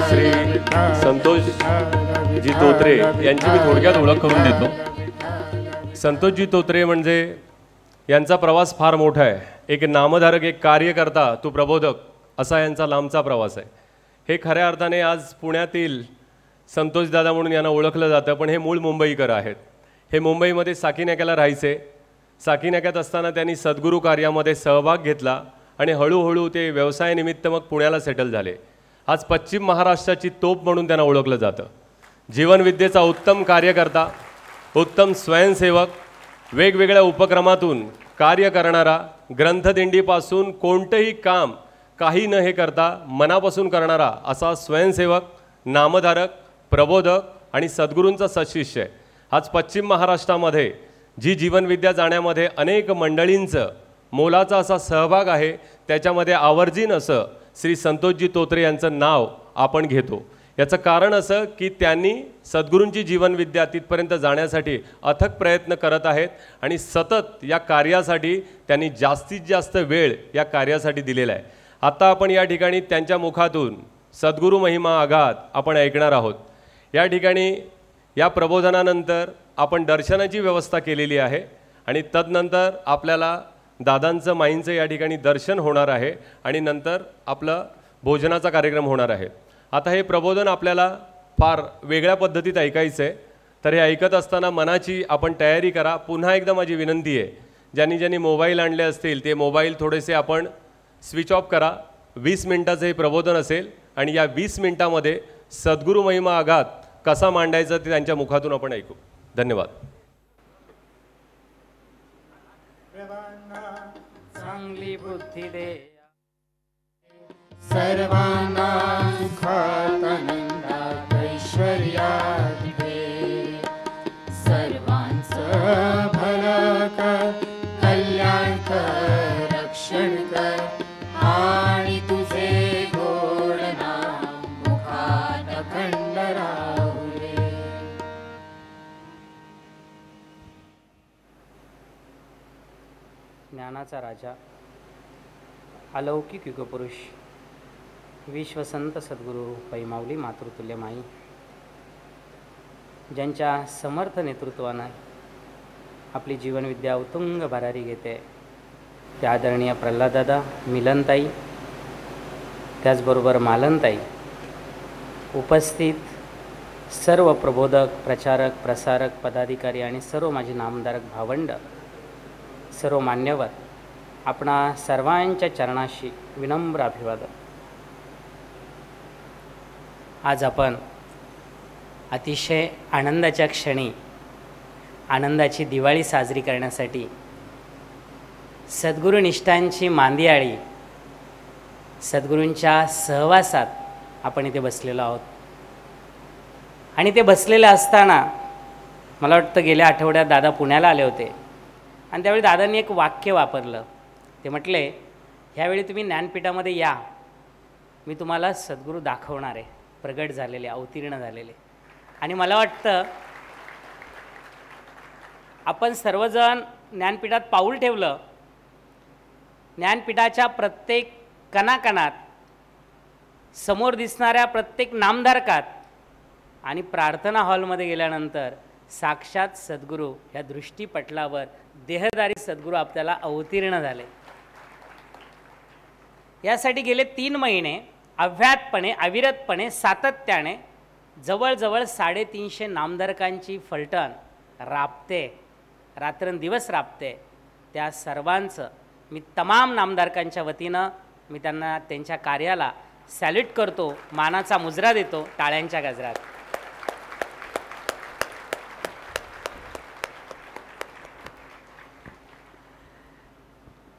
श्री संतोषजी तोत्रे यांची मी थोडक्यात ओळख करून देतो. संतोषजी तोत्रे म्हणजे यांचा प्रवास फार मोठा आहे. एक नामधारक, एक कार्यकर्ता, तो प्रबोधक असा यांचा लांबचा प्रवास आहे. हे खऱ्या अर्थाने आज पुण्यातील संतोषदादा म्हणून यांना ओळखलं जातं, पण हे मूळ मुंबईकर आहेत. हे मुंबईमध्ये साकीनाक्याला राहायचे. साकीनाक्यात असताना त्यांनी सद्गुरू कार्यामध्ये सहभाग घेतला आणि हळूहळू ते व्यवसायानिमित्त मग पुण्याला सेटल झाले. आज पश्चिम महाराष्ट्राची तोप म्हणून त्यांना ओळखलं जातं. जीवनविद्येचा उत्तम कार्यकर्ता, उत्तम स्वयंसेवक, वेगवेगळ्या उपक्रमातून कार्य करणारा, ग्रंथदिंडीपासून कोणतंही काम काही न हे करता मनापासून करणारा असा स्वयंसेवक, नामधारक, प्रबोधक आणि सद्गुरूंचा सशिष्य आहे. आज पश्चिम महाराष्ट्रामध्ये जी जीवनविद्या जाण्यामध्ये अनेक मंडळींचं मोलाचा असा सहभाग आहे, त्याच्यामध्ये आवर्जीन असं श्री संतोषजी तोत्रे यांचं नाव आपण घेतो. याचं कारण असं की त्यांनी सद्गुरूंची जीवनविद्या तिथपर्यंत जाण्यासाठी अथक प्रयत्न करत आहेत आणि सतत या कार्यासाठी त्यांनी जास्तीत जास्त वेळ या कार्यासाठी दिलेला आहे. आता आपण या ठिकाणी त्यांच्या मुखातून सद्गुरू महिमा आघात आपण ऐकणार आहोत. या ठिकाणी या प्रबोधनानंतर आपण दर्शनाची व्यवस्था केलेली आहे आणि तदनंतर आपल्याला दादांचं माईंचं या ठिकाणी दर्शन होणार आहे आणि नंतर आपलं भोजनाचा कार्यक्रम होणार आहे. आता हे प्रबोधन आपल्याला फार वेगळ्या पद्धतीत ऐकायचं आहे, तर हे ऐकत असताना मनाची आपण तयारी करा. पुन्हा एकदा माझी विनंती आहे, ज्यांनी ज्यांनी मोबाईल आणले असतील ते मोबाईल थोडेसे आपण स्विच ऑफ करा. 20 मिनिटाचं हे प्रबोधन असेल आणि या 20 मिनिटामध्ये सद्गुरू महिमा आघात कसा मांडायचा ते त्यांच्या मुखातून आपण ऐकू. धन्यवाद. चांगली बुद्धी दे सर्वांना सुखात आनंदात ऐश्वर्यात दे. सर्वांचं भलं कर, कल्याण कर, रक्षण कर आणि तुझे गोड नाम मुखात अखंड राहू दे. ज्ञानाचा राजा, अलौकिक युगपुरुष, विश्वसंत सद्गुरू पैमावली मातृतुल्य माई, ज्यांच्या समर्थ नेतृत्वानं आपली जीवनविद्या उत्तुंग भरारी घेते, त्या आदरणीय प्रल्हाददादा, मिलनताई, त्याचबरोबर मालनताई, उपस्थित सर्व प्रबोधक, प्रचारक, प्रसारक, पदाधिकारी आणि सर्व माझे नामधारक भावंड, सर्व मान्यवर, आपणा सर्वांच्या चरणाशी विनम्र अभिवादन. आज आपण अतिशय आनंदाच्या क्षणी आनंदाची दिवाळी साजरी करण्यासाठी सद्गुरुनिष्ठांची मांदियाळी, सद्गुरूंच्या सहवासात आपण इथे बसलेलो आहोत. आणि ते बसलेले असताना मला वाटतं गेल्या आठवड्यात दादा पुण्याला आले होते आणि त्यावेळी दादांनी एक वाक्य वापरलं. ते म्हटले, ह्यावेळी तुम्ही ज्ञानपीठामध्ये या, मी तुम्हाला सद्गुरू दाखवणार आहे, प्रगट झालेले, अवतीर्ण झालेले. आणि मला वाटतं आपण सर्वजण ज्ञानपीठात पाऊल ठेवलं, ज्ञानपीठाच्या प्रत्येक कणाकणात, समोर दिसणाऱ्या प्रत्येक नामधारकात आणि प्रार्थना हॉलमध्ये गेल्यानंतर साक्षात सद्गुरू ह्या दृष्टीपटलावर देहधारी सद्गुरू आपल्याला अवतीर्ण झाले. यासाठी गेले 3 महिने अव्याहतपणे, अविरतपणे, सातत्याने जवळजवळ 350 नामधारकांची फलटण राबते, रात्रंदिवस राबते. त्या सर्वांचं मी तमाम नामधारकांच्या वतीनं मी त्यांना, त्यांच्या कार्याला सॅल्यूट करतो, मानाचा मुजरा देतो, टाळ्यांच्या गजरात.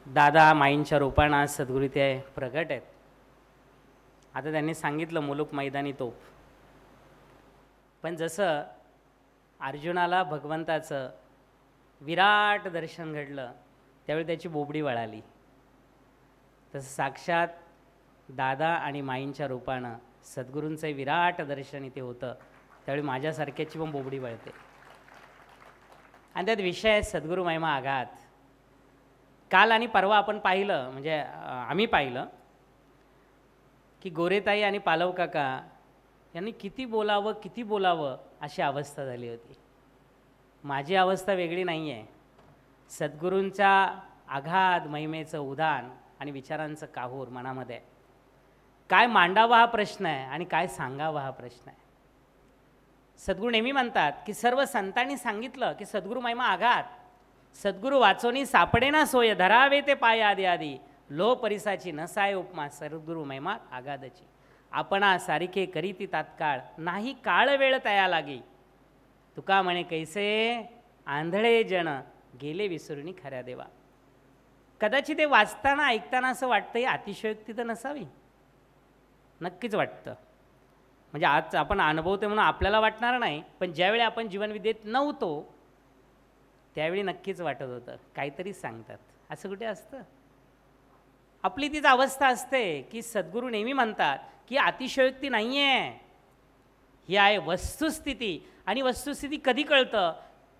दादा माईंच्या रूपानं आज सद्गुरू ते प्रगट आहेत. आता त्यांनी सांगितलं मुलूक मैदानी तोप, पण जसं अर्जुनाला भगवंताचं विराट दर्शन घडलं त्यावेळी त्याची बोबडी वळाली, तसं साक्षात दादा आणि माईंच्या रूपानं सद्गुरूंचं विराट दर्शन इथे होतं, त्यावेळी माझ्यासारख्याची पण बोबडी वळते. आणि त्यात विषय आहे सद्गुरू महिमा आघात. काल आणि परवा आपण पाहिलं, म्हणजे आम्ही पाहिलं की गोरेताई आणि पालव काका यांनी किती बोलावं अशी अवस्था झाली होती. माझी अवस्था वेगळी नाही आहे. सद्गुरूंच्या आघात महिमेचं उदान आणि विचारांचं काहूर मनामध्ये. काय मांडावा हा प्रश्न आहे आणि काय सांगावा हा प्रश्न आहे. सद्गुरू नेहमी म्हणतात की सर्व संतांनी सांगितलं की सद्गुरू महिमा आघात, सद्गुरू वाचोनी सापडेना सोय, धरावे ते पाय आदी आदी, लो परिसाची नसाय उपमा, सद्गुरू महिमा आघातची. आपणा सारिखे करीती तात्काळ, नाही काळ वेळ तया लागी, तुका म्हणे कैसे आंधळे जन, गेले विसरुनी खऱ्या देवा. कदाचित ते वाचताना ऐकताना असं वाटतं ही अतिशयोक्ती तर नसावी. नक्कीच वाटतं. म्हणजे आज आपण अनुभवतो म्हणून आपल्याला वाटणार नाही, पण ज्यावेळी आपण जीवनविद्येत नव्हतो त्यावेळी नक्कीच वाटत होतं काहीतरी सांगतात. असं कुठे असतं? आपली तीच अवस्था असते की सद्गुरू नेहमी म्हणतात की अतिशयोक्ती नाही आहे, ही आहे वस्तुस्थिती. आणि वस्तुस्थिती कधी कळतं?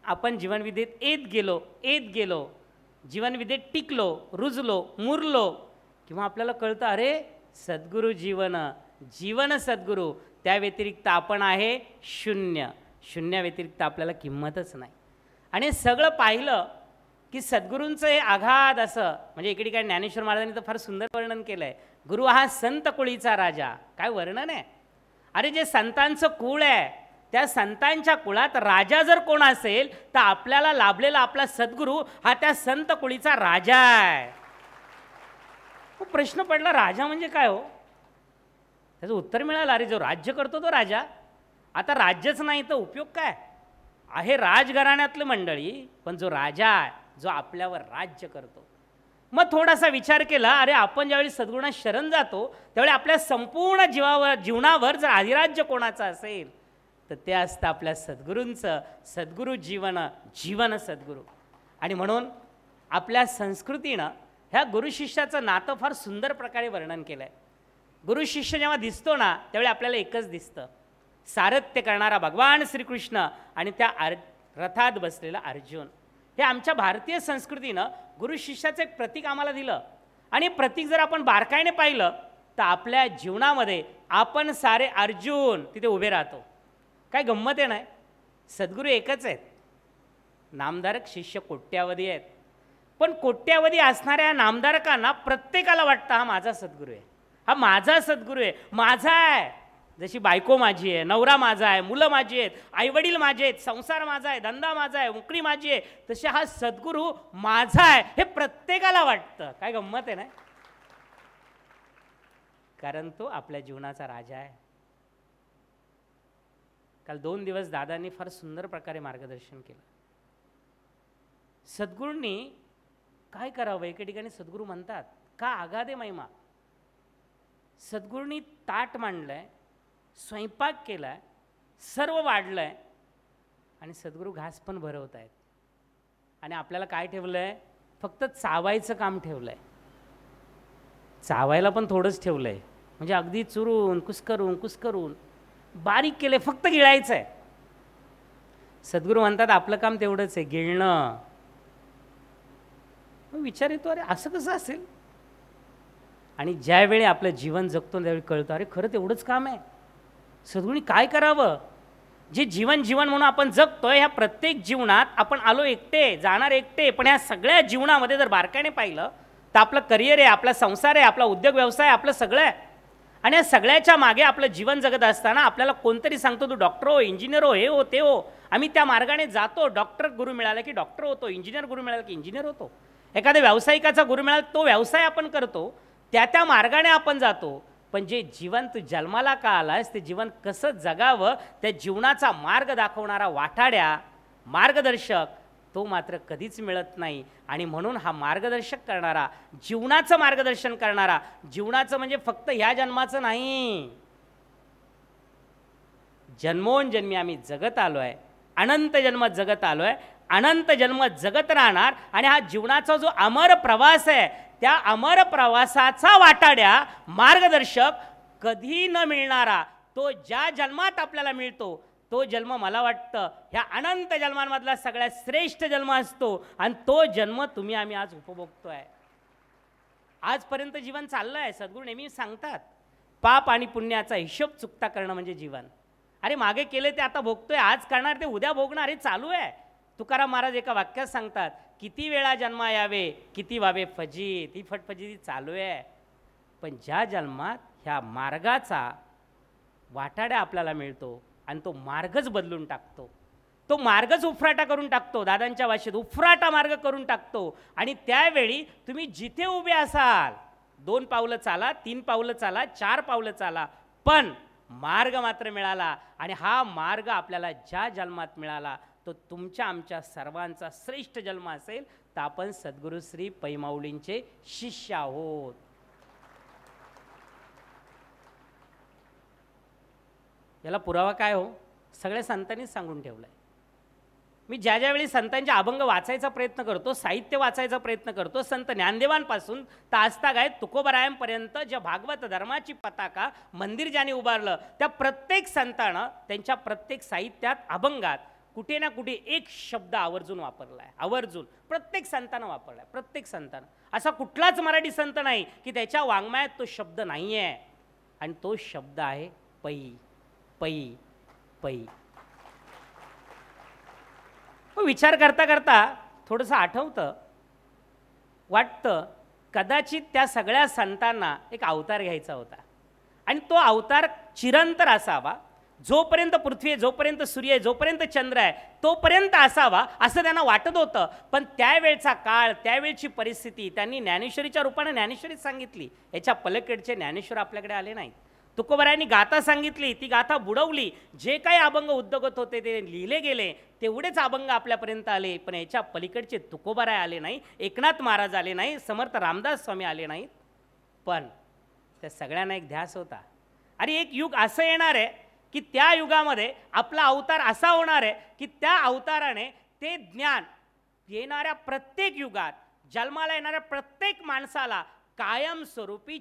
आपण जीवनविद्येत येत गेलो, जीवनविद्येत टिकलो, रुजलो, मुरलो, किंवा आपल्याला कळतं अरे सद्गुरू जीवन सद्गुरू, त्या व्यतिरिक्त आपण आहे शून्य. शून्या व्यतिरिक्त आपल्याला किंमतच नाही. आणि सगळं पाहिलं की सद्गुरूंचं हे आघात असं, म्हणजे इकडे काय ज्ञानेश्वर महाराजांनी तर फार सुंदर वर्णन केलं आहे. गुरु हा संत कुळीचा राजा. काय वर्णन आहे! अरे जे संतांचं कुळ आहे त्या संतांच्या कुळात राजा जर कोण असेल तर आपल्याला लाभलेला आपला सद्गुरू हा त्या संत कुळीचा राजा आहे. प्रश्न पडला राजा म्हणजे काय हो? त्याचं उत्तर मिळालं अरे जो राज्य करतो तो राजा. आता राज्यच नाही तर उपयोग काय आहे? राजघराण्यातलं मंडळी, पण जो राजा आहे जो आपल्यावर राज्य करतो. मग थोडासा विचार केला, अरे आपण ज्यावेळी सद्गुरूंना शरण जातो त्यावेळी आपल्या संपूर्ण जीवनावर जर अधिराज्य कोणाचं असेल तर ते असतं आपल्या सद्गुरूंचं. सद्गुरू जीवन सद्गुरू. आणि म्हणून आपल्या संस्कृतीनं ह्या गुरुशिष्याचं नातं फार सुंदर प्रकारे वर्णन केलं आहे. गुरुशिष्य जेव्हा दिसतो ना त्यावेळी आपल्याला एकच दिसतं, सारथ्य करणारा भगवान श्रीकृष्ण आणि त्या रथात बसलेला अर्जुन. हे आमच्या भारतीय संस्कृतीनं गुरुशिष्याचं एक प्रतीक आम्हाला दिलं. आणि प्रतीक जर आपण बारकाईने पाहिलं तर आपल्या जीवनामध्ये आपण सारे अर्जुन तिथे उभे राहतो. काय गंमत आहे नाही? सद्गुरू एकच आहेत, नामधारक शिष्य कोट्यावधी आहेत. पण कोट्यावधी असणाऱ्या नामधारकांना प्रत्येकाला वाटतं हा माझा सद्गुरू आहे, हा माझा सद्गुरू आहे, माझा आहे. जशी बायको माझी आहे, नवरा माझा आहे, मुलं माझी आहेत, आईवडील माझे आहेत, संसार माझा आहे, धंदा माझा आहे, नोकरी माझी आहे, तसे हा सद्गुरू माझा आहे हे प्रत्येकाला वाटतं. काय गंमत आहे ना? कारण तो आपल्या जीवनाचा राजा आहे. काल 2 दिवस दादांनी फार सुंदर प्रकारे मार्गदर्शन केलं. सद्गुरूंनी काय करावं? एके ठिकाणी सद्गुरू म्हणतात का आगादे महिमा. सद्गुरूंनी ताट मांडलंय, स्वयंपाक केलाय, सर्व वाढलंय, आणि सद्गुरू घास पण भरवत आहेत. आणि आपल्याला काय ठेवलंय? फक्त चावायचं काम ठेवलंय. चावायला पण थोडंच ठेवलंय, म्हणजे अगदी चुरून कुस्करून बारीक केले, फक्त गिळायचं आहे. सद्गुरू म्हणतात आपलं काम तेवढंच आहे, गिळणं. विचार येतो अरे असं कसं असेल? आणि ज्यावेळी आपलं जीवन जगतो त्यावेळी कळतं अरे खरं तेवढंच काम आहे. सद्गुरूंनी काय करावं? जे जीवन म्हणून आपण जगतोय, ह्या प्रत्येक जीवनात आपण आलो एकटे, जाणार एकटे, पण ह्या सगळ्या जीवनामध्ये जर बारकाईने पाहिलं तर आपलं करिअर आहे, आपला संसार आहे, आपला उद्योग व्यवसाय, आपलं सगळं आहे. आणि या सगळ्याच्या मागे आपलं जीवन जगत असताना आपल्याला कोणतरी सांगतो तू डॉक्टर हो, इंजिनियर हो, हे हो ते हो. आम्ही त्या मार्गाने जातो. डॉक्टर गुरु मिळाला की डॉक्टर होतो, इंजिनियर गुरु मिळाला की इंजिनियर होतो, एखाद्या व्यावसायिकाचा गुरु मिळाला तो व्यवसाय आपण करतो, त्या मार्गाने आपण जातो. पण जे जीवन तू जन्माला का आलायस, ते जीवन कसं जगावं त्या जीवनाचा मार्ग दाखवणारा वाटाड्या, मार्गदर्शक तो मात्र कधीच मिळत नाही. आणि म्हणून हा मार्गदर्शक करणारा, जीवनाचं मार्गदर्शन करणारा, जीवनाचं म्हणजे फक्त ह्या जन्माचं नाही, जन्मोनजन्मी आम्ही जगत आलो आहे, अनंत जन्म जगत आलो आहे, अनंत जन्म जगत राहणार. आणि हा जीवनाचा जो अमर प्रवास आहे त्या अमर प्रवासाचा वाटाड्या, मार्गदर्शक कधी न मिळणारा, तो ज्या जन्मात आपल्याला मिळतो तो जन्म मला वाटतं ह्या अनंत जन्मांमधला सगळ्यात श्रेष्ठ जन्म असतो आणि तो जन्म तुम्ही आम्ही आज उपभोगतोय. आजपर्यंत जीवन चाललं आहे. सद्गुरू नेहमी सांगतात पाप आणि पुण्याचा हिशोब चुकता करणं म्हणजे जीवन. अरे मागे केले ते आता भोगतोय, आज करणार ते उद्या भोगणार, हे चालू आहे. तुकाराम महाराज एका वाक्यात सांगतात किती वेळा जन्मा यावे किती व्हावे फजित, ही फटफजिती चालू आहे. पण ज्या जन्मात ह्या मार्गाचा वाटाड्या आपल्याला मिळतो आणि तो मार्गच बदलून टाकतो, तो मार्गच उफराटा करून टाकतो, दादांच्या भाषेत उफराटा मार्ग करून टाकतो. आणि त्यावेळी तुम्ही जिथे उभे असाल 2 पावलं चाला, 3 पावलं चाला, 4 पावलं चाला, पण मार्ग मात्र मिळाला. आणि हा मार्ग आपल्याला ज्या जन्मात मिळाला तो तुमच्या आमच्या सर्वांचा श्रेष्ठ जन्म असेल तर आपण सद्गुरू श्री पै माऊलींचे शिष्य आहोत. याला पुरावा काय हो? सगळ्या संतांनीच सांगून ठेवलंय. मी ज्या ज्यावेळी संतांचे अभंग वाचायचा प्रयत्न करतो, साहित्य वाचायचा प्रयत्न करतो, संत ज्ञानदेवांपासून तर आजतागायत तुकोबरायांपर्यंत ज्या भागवत धर्माची पताका मंदिर ज्याने उभारलं त्या प्रत्येक संतानं त्यांच्या प्रत्येक साहित्यात अभंगात कुठे ना कुठे एक शब्द आवर्जून वापरला आहे. आवर्जून प्रत्येक संतानं वापरला आहे. प्रत्येक संतानं. असा कुठलाच मराठी संत नाही की त्याच्या वाङ्मयात तो शब्द नाही आहे. आणि तो शब्द आहे पै. पै पै. विचार करता करता थोडंसं आठवतं, वाटतं कदाचित त्या सगळ्या संतांना एक अवतार घ्यायचा होता आणि तो अवतार चिरंतर असावा, जोपर्यंत पृथ्वी आहे, जोपर्यंत सूर्य आहे, जोपर्यंत चंद्र आहे तोपर्यंत असावा असं त्यांना वाटत होतं. पण त्यावेळचा काळ, त्यावेळची परिस्थिती त्यांनी ज्ञानेश्वरीच्या रूपाने ज्ञानेश्वरीच सांगितली. याच्या पलीकडचे ज्ञानेश्वर आपल्याकडे आले नाहीत. तुकोबरायांनी गाथा सांगितली, ती गाथा बुडवली. जे काही अभंग उद्योगत होते ते लिहिले गेले, तेवढेच अभंग आपल्यापर्यंत आले. पण याच्या पलीकडचे तुकोबराय आले नाही, एकनाथ महाराज आले नाही, समर्थ रामदास स्वामी आले नाहीत. पण त्या सगळ्यांना एक ध्यास होता, अरे एक युग असं येणार आहे की त्या युगामध्ये आपला अवतार असा होणार आहे की त्या अवताराने ते ज्ञान येणाऱ्या प्रत्येक युगात जन्माला येणाऱ्या प्रत्येक माणसाला कायमस्वरूपी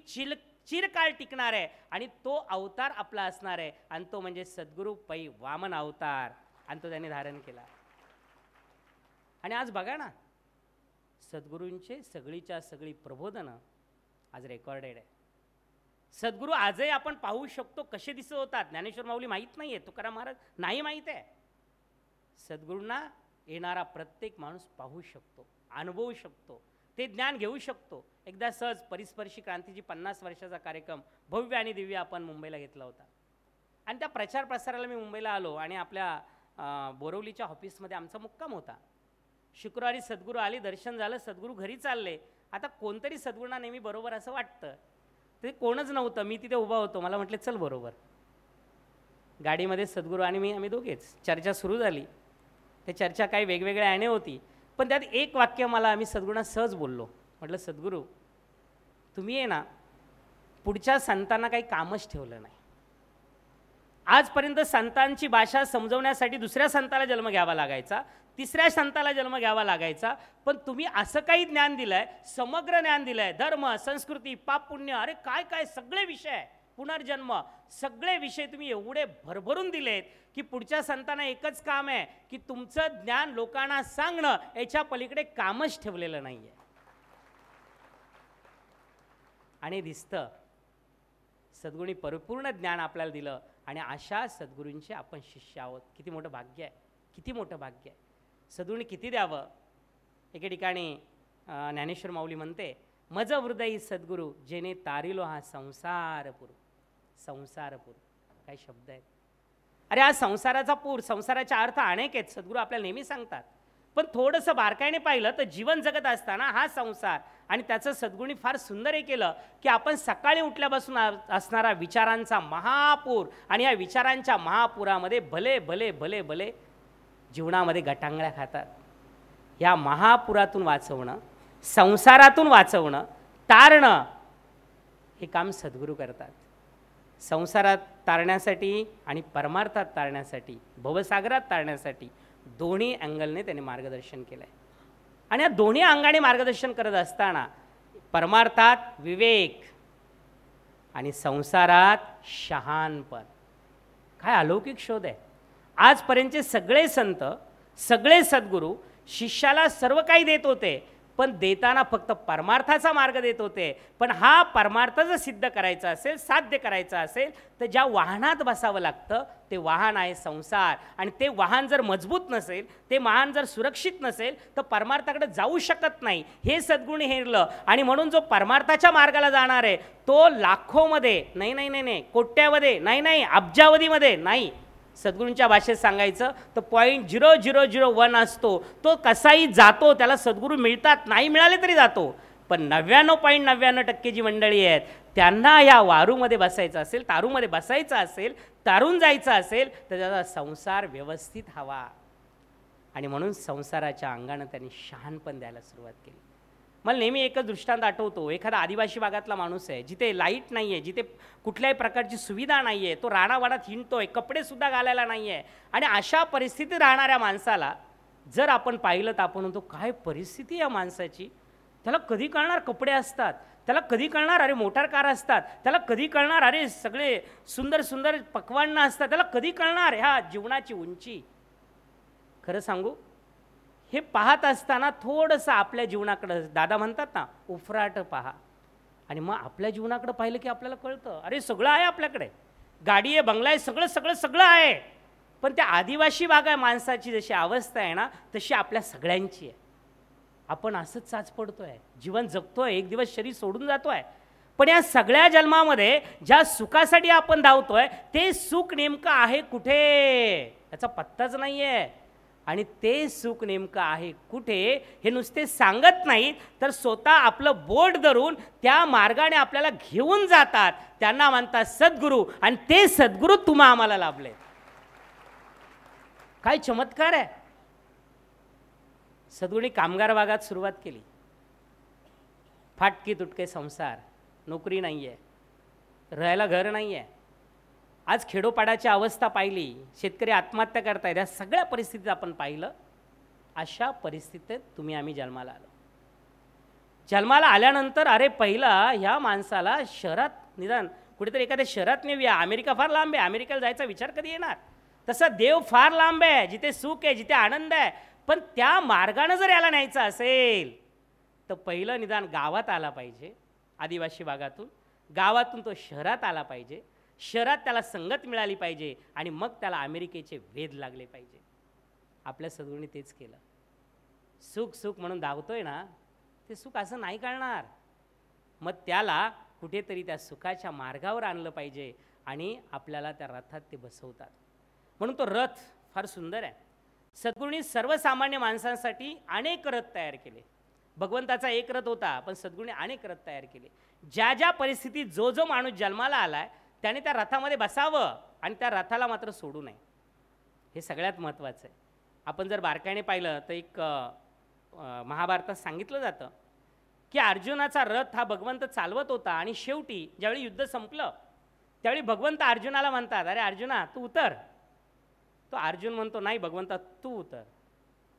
चिरकाळ टिकणार आहे. आणि तो अवतार आपला असणार आहे आणि तो म्हणजे सद्गुरू पै वामन अवतार. आणि तो त्यांनी धारण केला. आणि आज बघा ना, सद्गुरूंचे सगळीच्या सगळी प्रबोधनं आज रेकॉर्डेड आहे. सद्गुरू आजही आपण पाहू शकतो कसे दिसत होतात. ज्ञानेश्वर माऊली माहीत नाही आहे, तुकाराम महाराज नाही माहीत आहे. सद्गुरूंना येणारा प्रत्येक माणूस पाहू शकतो, अनुभवू शकतो, ते ज्ञान घेऊ शकतो. एकदा सहज परिस्पर्शी क्रांतीची 50 वर्षाचा कार्यक्रम भव्य आणि दिव्य आपण मुंबईला घेतला होता. आणि त्या प्रचार प्रसाराला मी मुंबईला आलो आणि आपल्या बोरवलीच्या ऑफिसमध्ये आमचा मुक्काम होता. शुक्रवारी सद्गुरू आले, दर्शन झालं, सद्गुरू घरी चालले. आता कोणतरी सद्गुरूंना नेहमी बरोबर असं वाटतं, ते कोणच नव्हतं. मी तिथे उभा होतो, मला म्हटले चल बरोबर. गाडीमध्ये सद्गुरू आणि मी, आम्ही दोघेच. चर्चा सुरू झाली. ते चर्चा काही वेगवेगळ्या ॲने होती, पण त्यात एक वाक्य मला, आम्ही सद्गुरूंना सहज बोललो. म्हटलं सद्गुरू, तुम्ही आहे ना पुढच्या संतांना काही कामच ठेवलं नाही. आजपर्यंत संतांची भाषा समजवण्यासाठी दुसऱ्या संताला जन्म घ्यावा लागायचा, तिसऱ्या संताला जन्म घ्यावा लागायचा. पण तुम्ही असं काही ज्ञान दिलंय, समग्र ज्ञान दिलंय, धर्म, संस्कृती, पाप पुण्य, अरे काय काय सगळे विषय, पुनर्जन्म, सगळे विषय तुम्ही एवढे भरभरून दिलेत की पुढच्या संतांना एकच काम आहे की तुमचं ज्ञान लोकांना सांगणं, याच्या पलीकडे कामच ठेवलेलं नाही आहे. आणि दिसतं सद्गुरूंनी परिपूर्ण ज्ञान आपल्याला दिलं आणि अशा सद्गुरूंचे आपण शिष्य आहोत. किती मोठं भाग्य आहे, किती मोठं भाग्य आहे. सद्गुरूंनी किती द्यावं. एके ठिकाणी ज्ञानेश्वर माऊली म्हणते, मज हृदयी सद्गुरू जेने तारिलो हा संसारपूर. संसारपूर काय शब्द आहेत. अरे हा संसाराचा पूर, संसाराचे अर्थ अनेक आहेत, सद्गुरू आपल्याला नेहमी सांगतात. पण थोडंसं बारकाईने पाहिलं तर जीवन जगत असताना हा संसार आणि त्याचं सद्गुरूंनी फार सुंदर हे केलं की आपण सकाळी उठल्यापासून असणारा विचारांचा महापूर आणि या विचारांच्या महापुरामध्ये भले भले भले भले जीवनामध्ये गटांगळ्या खातात. या महापुरातून वाचवणं, संसारातून वाचवणं, तारणं, हे काम सद्गुरू करतात. संसारात तारण्यासाठी आणि परमार्थात तारण्यासाठी, भवसागरात तारण्यासाठी दोन्ही अँगलने त्याने मार्गदर्शन केलं आहे. आणि या दोन्ही अंगाने मार्गदर्शन करत असताना परमार्थात विवेक आणि संसारात शहाणपण, काय अलौकिक शोध आहे. आजपर्यंतचे सगळे संत, सगळे सद्गुरू शिष्याला सर्व काही देत होते, पण देताना फक्त परमार्थाचा मार्ग देत होते. पण हा परमार्थ जर सिद्ध करायचा असेल, साध्य करायचा असेल, तर ज्या वाहनात बसावं लागतं ते वाहन आहे संसार. आणि ते वाहन जर मजबूत नसेल, ते वाहन जर सुरक्षित नसेल, तर परमार्थाकडे जाऊ शकत नाही. हे सद्गुरूंनी हेरलं. आणि म्हणून जो परमार्थाच्या मार्गाला जाणार आहे तो लाखोमध्ये नाही, कोट्यामध्ये नाही, अब्जावधीमध्ये नाही. सद्गुरूंच्या भाषेत सांगायचं तर 0.0001 असतो. तो कसाही जातो, त्याला सद्गुरू मिळतात, नाही मिळाले तरी जातो. पण 99.99% जी मंडळी आहेत त्यांना या वारूमध्ये बसायचं असेल, तारूमध्ये बसायचं असेल, तारून जायचं असेल, तर त्याचा संसार व्यवस्थित हवा. आणि म्हणून संसाराच्या अंगानं त्यांनी शहाणपण द्यायला सुरुवात केली. मला नेहमी एकच दृष्टांत आठवतो. एखादा आदिवासी भागातला माणूस आहे, जिथे लाईट नाही आहे, जिथे कुठल्याही प्रकारची सुविधा नाही आहे, तो रानावाडात हिंडतोय, कपडेसुद्धा घालायला नाही आहे. आणि अशा परिस्थितीत राहणाऱ्या माणसाला जर आपण पाहिलं तर आपण म्हणतो काय परिस्थिती या माणसाची. त्याला कधी कळणार कपडे असतात, त्याला कधी कळणार अरे मोटार कार असतात, त्याला कधी कळणार अरे सगळे सुंदर सुंदर पक्वान्न असतात, त्याला कधी कळणार ह्या जीवनाची उंची. खरं सांगू, हे पाहत असताना थोडंसं आपल्या जीवनाकडं, दादा म्हणतात ना, उफराट पहा. आणि मग आपल्या जीवनाकडं पाहिलं की आपल्याला कळतं अरे सगळं आहे आपल्याकडे, गाडी आहे, बंगला आहे, सगळं सगळं सगळं आहे. पण त्या आदिवासी भागा माणसाची जशी अवस्था आहे ना, तशी आपल्या सगळ्यांची आहे. आपण असंच साच पडतोय, जीवन जगतोय, एक दिवस शरीर सोडून जातोय. पण या सगळ्या जन्मामध्ये ज्या सुखासाठी आपण धावतोय ते सुख नेमकं आहे कुठे, याचा पत्ताच नाही आहे. आणि ते सुख नेमकं आहे कुठे हे नुसते सांगत नाहीत, तर स्वतः आपलं बोट धरून त्या मार्गाने आपल्याला घेऊन जातात. त्यांना म्हणतात सद्गुरू. आणि ते सद्गुरू तुम्हा आम्हाला लाभले. काय चमत्कार आहे. सद्गुरूंनी कामगार भागात सुरुवात केली. फाटके तुटके संसार, नोकरी नाही आहे, राहायला घर नाही आहे. आज खेडोपाड्याची अवस्था पाहिली, शेतकरी आत्महत्या करतायत, या सगळ्या परिस्थितीत आपण पाहिलं. अशा परिस्थितीत तुम्ही आम्ही जन्माला आलो. जन्माला आल्यानंतर अरे पहिला ह्या माणसाला शहरात निदान कुठेतरी एखाद्या शहरात नेऊया. अमेरिका फार लांब आहे, अमेरिकेला जायचा विचार कधी येणार. तसं देव फार लांब आहे, जिथे सुख आहे, जिथे आनंद आहे. पण त्या मार्गानं जर याला न्यायचं असेल तर पहिलं निदान गावात आला पाहिजे. आदिवासी भागातून गावातून तो शहरात आला पाहिजे. शहरात त्याला संगत मिळाली पाहिजे आणि मग त्याला अमेरिकेचे वेध लागले पाहिजे. आपल्या सद्गुरूंनी तेच केलं. सुख सुख म्हणून धावतोय ना, ते सुख असं नाही कळणार. मग त्याला कुठेतरी त्या सुखाच्या मार्गावर आणलं पाहिजे आणि आपल्याला त्या रथात ते बसवतात. म्हणून तो रथ फार सुंदर आहे. सद्गुरूंनी सर्वसामान्य माणसांसाठी अनेक रथ तयार केले. भगवंताचा एक रथ होता, पण सद्गुरूंनी अनेक रथ तयार केले. ज्या ज्या परिस्थितीत जो जो माणूस जन्माला आलाय त्याने त्या रथामध्ये बसावं आणि त्या रथाला मात्र सोडू नये. हे सगळ्यात महत्त्वाचं आहे. आपण जर बारकाईने पाहिलं तर एक महाभारतात सांगितलं जातं की अर्जुनाचा रथ हा भगवंत चालवत होता आणि शेवटी ज्यावेळी युद्ध संपलं त्यावेळी भगवंत अर्जुनाला म्हणतात अरे अर्जुना तू उतर. तो अर्जुन म्हणतो नाही भगवंता तू उतर,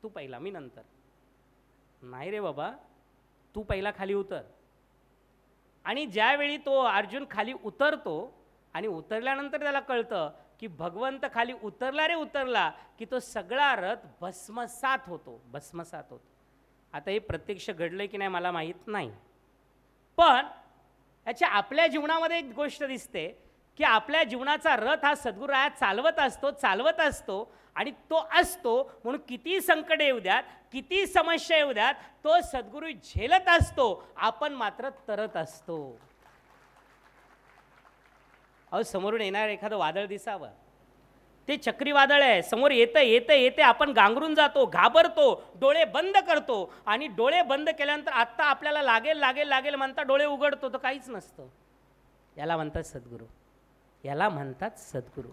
तू पहिला मी नंतर. नाही रे बाबा, तू पहिला खाली उतर. आणि ज्यावेळी तो अर्जुन खाली उतरतो आणि उतरल्यानंतर त्याला कळतं की भगवंत खाली उतरला रे उतरला की तो सगळा रथ भस्मसात होतो, भस्मसात होतो. आता हे प्रत्यक्ष घडलंय की नाही मला माहीत नाही, पण याच्या आपल्या जीवनामध्ये एक गोष्ट दिसते की आपल्या जीवनाचा रथ हा सद्गुरू चालवत असतो आणि तो असतो म्हणून किती संकट येऊ द्यात, किती समस्या येऊ द्यात, तो सद्गुरू झेलत असतो, आपण मात्र तरत असतो. अहो समोरून येणार एखादं वादळ दिसावं, ते चक्रीवादळ आहे, समोर येतं येतं येते, आपण गांगरून जातो, घाबरतो, डोळे बंद करतो आणि डोळे बंद केल्यानंतर आत्ता आपल्याला लागेल लागेल लागेल म्हणता डोळे उघडतो तर काहीच नसतं. याला म्हणतात सद्गुरू, याला म्हणतात सद्गुरू.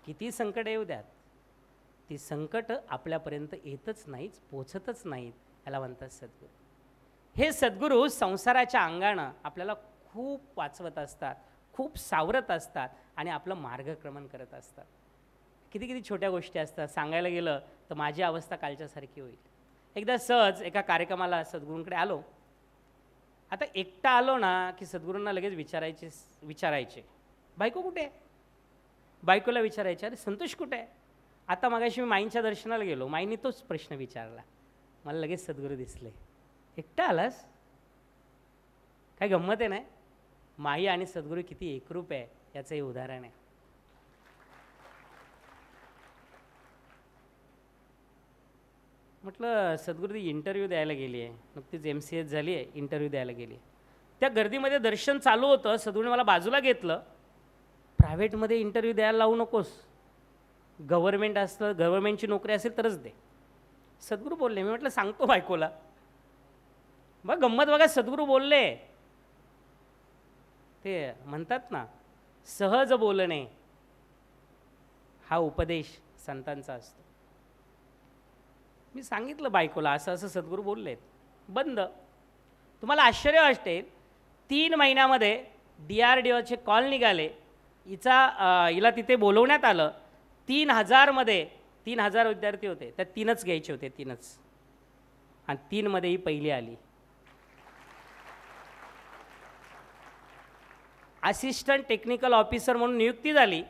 किती संकट येऊ द्यात, ती संकट आपल्यापर्यंत येतच नाहीत, पोचतच नाहीत, याला म्हणतात सद्गुरू. हे सद्गुरू संसाराच्या अंगानं आपल्याला खूप वाचवत असतात, खूप सावरत असतात आणि आपलं मार्गक्रमण करत असतात. किती किती छोट्या गोष्टी असतात. सांगायला गेलं तर माझी अवस्था कालच्यासारखी होईल. एकदा सहज एका कार्यक्रमाला सद्गुरूंकडे आलो. आता एकटा आलो ना की सद्गुरूंना लगेच विचारायचे बायको कुठे आहे, बायकोला विचारायचे अरे संतोष कुठे आहे, आता मगाशी मी माईंच्या दर्शनाला गेलो, माईंनी तोच प्रश्न विचारला, मला लगेच सद्गुरू दिसले. एकटा आलास? काय गंमत आहे नाही? माई आणि सद्गुरू किती एकरूप आहे याचं हे उदाहरण आहे. म्हटलं सद्गुरू इंटरव्ह्यू द्यायला गेली आहे, नुकतीच MCS झाली आहे, इंटरव्ह्यू द्यायला गेली आहे. त्या गर्दीमध्ये दर्शन चालू होतं, सद्गुरूने मला बाजूला घेतलं, प्रायव्हेटमध्ये इंटरव्ह्यू द्यायला लावू नकोस, गव्हर्नमेंट असतं, गव्हर्नमेंटची नोकरी असेल तरच दे. सद्गुरू बोलले. मी म्हटलं सांगतो बायकोला. बघ गंमत बघा, सद्गुरू बोलले. ते म्हणतात ना, सहज बोलणे हा उपदेश संतांचा असतो. मी सांगितलं बायकोला असं असं सद्गुरू बोललेत. बंद. तुम्हाला आश्चर्य वाटेल, 3 महिन्यामध्ये DRDOचे कॉल निघाले, हिला तिथे बोलवण्यात आलं. 3000मध्ये 3000 विद्यार्थी होते, त्यात 3च घ्यायचे होते, 3च, आणि 3मध्ये ही पहिली आली. असिस्टंट टेक्निकल ऑफिसर म्हणून नियुक्ती झाली.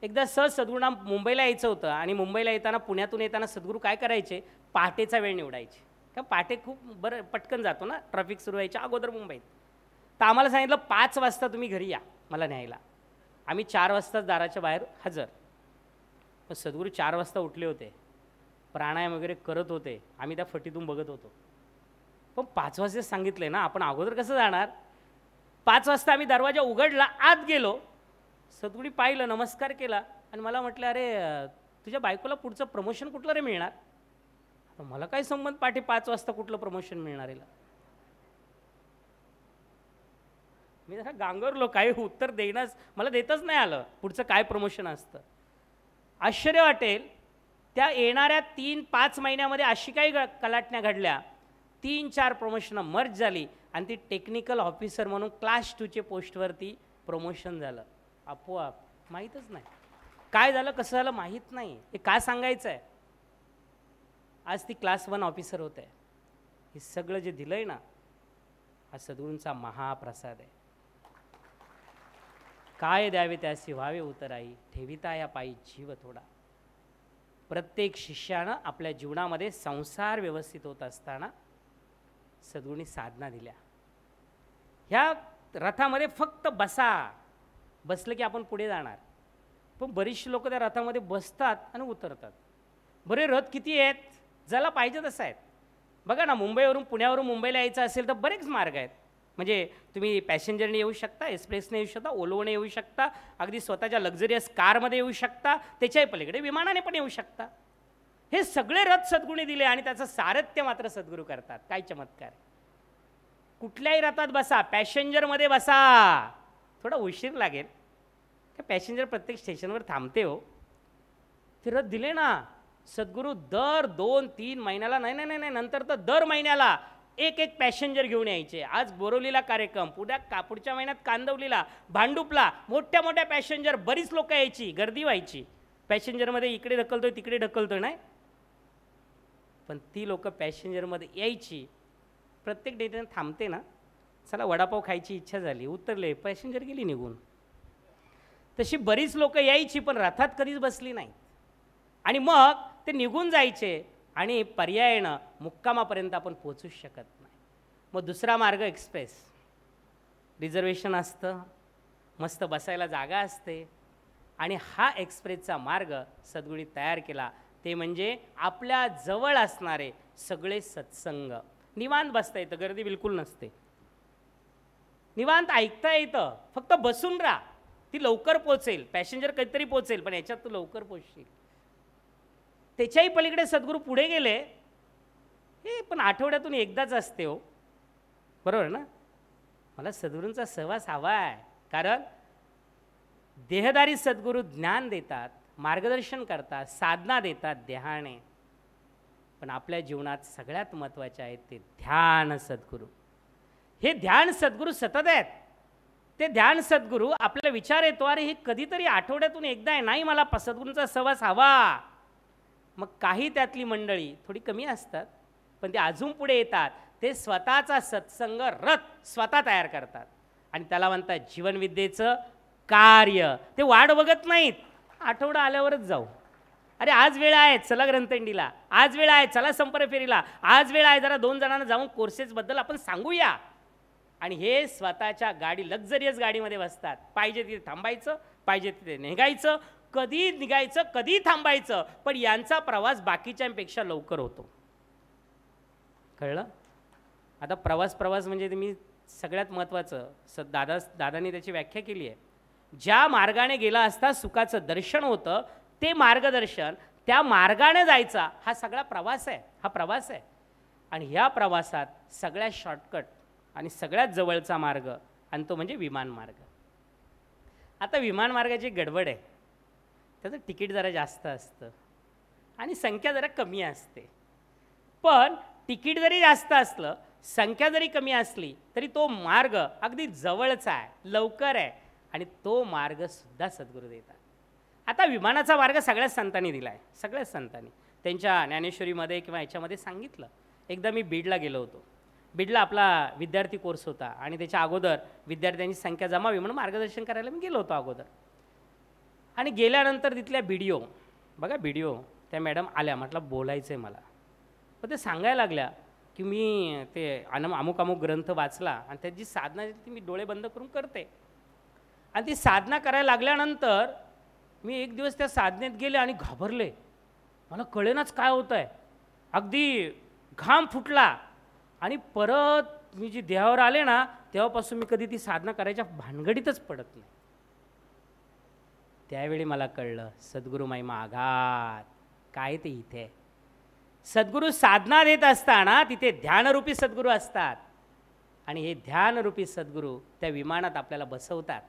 एकदा सद्गुरूंना मुंबईला यायचं होतं, आणि मुंबईला येताना पुण्यातून येताना सद्गुरू काय करायचे, पहाटेचा वेळ निवडायचे. का पहाटे खूप बरं पटकन जातो ना, ट्रॅफिक सुरू व्हायच्या अगोदर मुंबईत. तर आम्हाला सांगितलं 5 वाजता तुम्ही घरी या मला न्यायला. आम्ही 4 वाजताच दाराच्या बाहेर हजर. पण सद्गुरू 4 वाजता उठले होते, प्राणायाम वगैरे करत होते, आम्ही त्या फटीतून बघत होतो. पण 5 वाजता सांगितले ना, आपण अगोदर कसं जाणार. 5 वाजता आम्ही दरवाजा उघडला, आत गेलो. सद्गुरूंनी पाहिलं, नमस्कार केला, आणि मला म्हटलं, अरे तुझ्या बायकोला पुढचं प्रमोशन कुठलं रे मिळणार. आता मला काय संबंध पहाटे 5 वाजता कुठलं प्रमोशन मिळणार आहे. मी जरा गांगरलो, काही उत्तर देणंच मला देतच नाही आलं पुढचं काय प्रमोशन असतं. आश्चर्य वाटेल, त्या येणाऱ्या 3-5 महिन्यामध्ये अशी काही कलाटण्या घडल्या, 3-4 प्रमोशनं मर्ज झाली, आणि ती टेक्निकल ऑफिसर म्हणून क्लास 2चे पोस्टवरती प्रमोशन झालं आपोआप. माहीतच नाही काय झालं, कसं झालं माहीत नाही. हे काय सांगायचं आहे. आज ती क्लास 1 ऑफिसर होत आहे. हे सगळं जे दिलं आहे ना, हा सद्गुरूंचा महाप्रसाद आहे. काय द्यावे त्यासी व्हावे उतराई, ठेविता या पायी जीव थोडा. प्रत्येक शिष्यानं आपल्या जीवनामध्ये संसार व्यवस्थित होत असताना सद्गुरूंनी साधना दिल्या. ह्या रथामध्ये फक्त बसा, बसलं की आपण पुढे जाणार. पण बरीचशी लोक त्या रथामध्ये बसतात आणि उतरतात. बरे रथ किती आहेत, ज्याला पाहिजे तसं आहेत. बघा ना, मुंबईवरून पुण्यावरून मुंबईला यायचं असेल तर बरेच मार्ग आहेत. म्हणजे तुम्ही पॅसेंजरने येऊ शकता, एक्सप्रेसने येऊ शकता, ओलोने येऊ शकता, अगदी स्वतःच्या लक्झरियस कारमध्ये येऊ शकता, त्याच्याही पलीकडे विमानाने पण येऊ शकता. हे सगळे रथ सद्गुरूंनी दिले, आणि त्याचं सारथ्य मात्र सद्गुरू करतात. काय चमत्कार. कुठल्याही रथात बसा, पॅसेंजरमध्ये बसा, थोडा उशीर लागेल, का पॅसेंजर प्रत्येक स्टेशनवर थांबते हो. ते रथ दिले ना सद्गुरू, दर 2-3 महिन्याला, नाही नंतर तर दर महिन्याला एक पॅसेंजर घेऊन यायचे. आज बोरवलीला कार्यक्रम, पुढच्या महिन्यात कांदवलीला, भांडुपला मोठ्या मोठ्या पॅसेंजर, बरीच लोक यायची, गर्दी व्हायची. पॅसेंजरमध्ये इकडे ढकलतोय तिकडे ढकलतोय नाही, पण ती लोक पॅसेंजरमध्ये यायची. प्रत्येक डेटने थांबते ना, चला वडापाव खायची इच्छा झाली, उतरले, पॅसेंजर गेली निघून. तशी बरीच लोक यायची, पण रथात कधीच बसली नाही, आणि मग ते निघून जायचे, आणि पर्यायानं मुक्कामापर्यंत आपण पोचूच शकत नाही. मग दुसरा मार्ग एक्सप्रेस, रिझर्वेशन असतं, मस्त बसायला जागा असते, आणि हा एक्सप्रेसचा मार्ग सद्गुरूंनी तयार केला. ते म्हणजे आपल्या जवळ असणारे सगळे सत्संग. निवांत बसता येतं, गर्दी बिलकुल नसते, निवांत ऐकता येतं, फक्त बसून राहा. ती लवकर पोचेल, पॅसेंजर कधीतरी पोचेल, पण याच्यात तू लवकर पोचशील. त्याच्याही पलीकडे सद्गुरू पुढे गेले. हे पण आठवड्यातून एकदाच असते हो, बरोबर ना. मला सद्गुरूंचा सहवास हवा आहे, कारण देहधारी सद्गुरू ज्ञान देतात, मार्गदर्शन करतात, साधना देतात देहाने, पण आपल्या जीवनात सगळ्यात महत्त्वाचे आहेत ते ध्यान सद्गुरू. हे ध्यान सद्गुरू सतत आहेत. ते ध्यान सद्गुरू आपल्याला विचार येतो, अरे हे कधीतरी आठवड्यातून एकदा आहे, नाही मला सद्गुरूंचा सहवास हवा. मग काही त्यातली मंडळी थोडी कमी असतात, पण ते अजून पुढे येतात. ते स्वतःचा सत्संग रथ स्वतः तयार करतात, आणि त्याला म्हणतात जीवनविद्येचं कार्य. ते वाढ बघत नाहीत, आठवडा आल्यावरच जाऊ, अरे आज वेळ आहे, चला ग्रंथंडीला, आज वेळ आहे, चला संपर फेरीला, आज वेळ आहे, जरा 2 जणांना जाऊन कोर्सेसबद्दल आपण सांगूया. आणि हे स्वतःच्या गाडी, लक्झरियस गाडीमध्ये बसतात. पाहिजे तिथे थांबायचं, पाहिजे तिथे निघायचं, कधी निघायचं कधी थांबायचं, पण यांचा प्रवास बाकीच्यांपेक्षा लवकर होतो. कळलं? आता प्रवास म्हणजे मी सगळ्यात महत्त्वाचं दादांनी त्याची व्याख्या केली आहे. ज्या मार्गाने गेला असता सुखाचं दर्शन होतं, ते मार्गदर्शन, त्या मार्गाने जायचा हा सगळा प्रवास आहे, हा प्रवास आहे. आणि ह्या प्रवासात सगळ्यात शॉर्टकट आणि सगळ्यात जवळचा मार्ग आणि तो म्हणजे विमान मार्ग. आता विमान मार्गाची गडबड आहे, त्याचं तिकीट जरा जास्त असतं आणि संख्या जरा कमी असते. पण तिकीट जरी जास्त असलं, संख्या जरी कमी असली, तरी तो मार्ग अगदी जवळचा आहे, लवकर आहे आणि तो मार्गसुद्धा सद्गुरू देतात. आता विमानाचा मार्ग सगळ्याच संतांनी दिला आहे, सगळ्याच संतांनी त्यांच्या ज्ञानेश्वरीमध्ये किंवा याच्यामध्ये सांगितलं. एकदा मी बीडला गेलो होतो. बीडला आपला विद्यार्थी कोर्स होता आणि त्याच्या अगोदर विद्यार्थ्यांची संख्या जमावी म्हणून मार्गदर्शन करायला मी गेलो होतो अगोदर. आणि गेल्यानंतर तिथल्या बीडीओ, बघा बीडीओ, त्या मॅडम आल्या. म्हटलं बोलायचं आहे मला. पण ते सांगायला लागल्या की मी ते अमुक अमुक ग्रंथ वाचला आणि त्याची साधना ती मी डोळे बंद करून करते. आणि ती साधना करायला लागल्यानंतर मी एक दिवस त्या साधनेत गेले आणि घाबरले. मला कळेनाच काय होतं आहे. अगदी घाम फुटला आणि परत मी जी देहावर आले ना, तेव्हापासून मी कधी ती साधना करायच्या भानगडीतच पडत नाही. त्यावेळी मला कळलं सद्गुरू महिमा आघात काय ते इथे. सद्गुरू साधना देत असताना तिथे ध्यानरूपी सद्गुरू असतात आणि हे ध्यानरूपी सद्गुरू त्या विमानात आपल्याला बसवतात.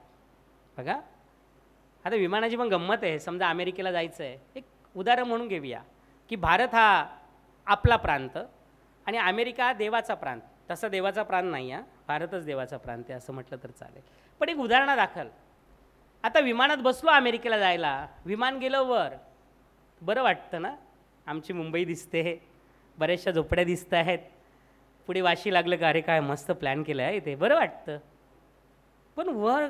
बघा आता विमानाची पण गंमत आहे. समजा अमेरिकेला जायचं आहे, एक उदाहरण म्हणून घेऊया की भारत हा आपला प्रांत आणि अमेरिका देवाचा प्रांत. तसा देवाचा प्रांत नाही आहे, भारतच देवाचा प्रांत आहे असं म्हटलं तर चालेल. पण एक उदाहरणादाखल आता विमानात बसलो अमेरिकेला जायला, विमान गेलं वर, बरं वाटतं ना. आमची मुंबई दिसते, बऱ्याचशा झोपड्या दिसत आहेत, पुढे वाशी लागलं का अरे काय मस्त प्लॅन केलं आहे इथे, बरं वाटतं. पण वर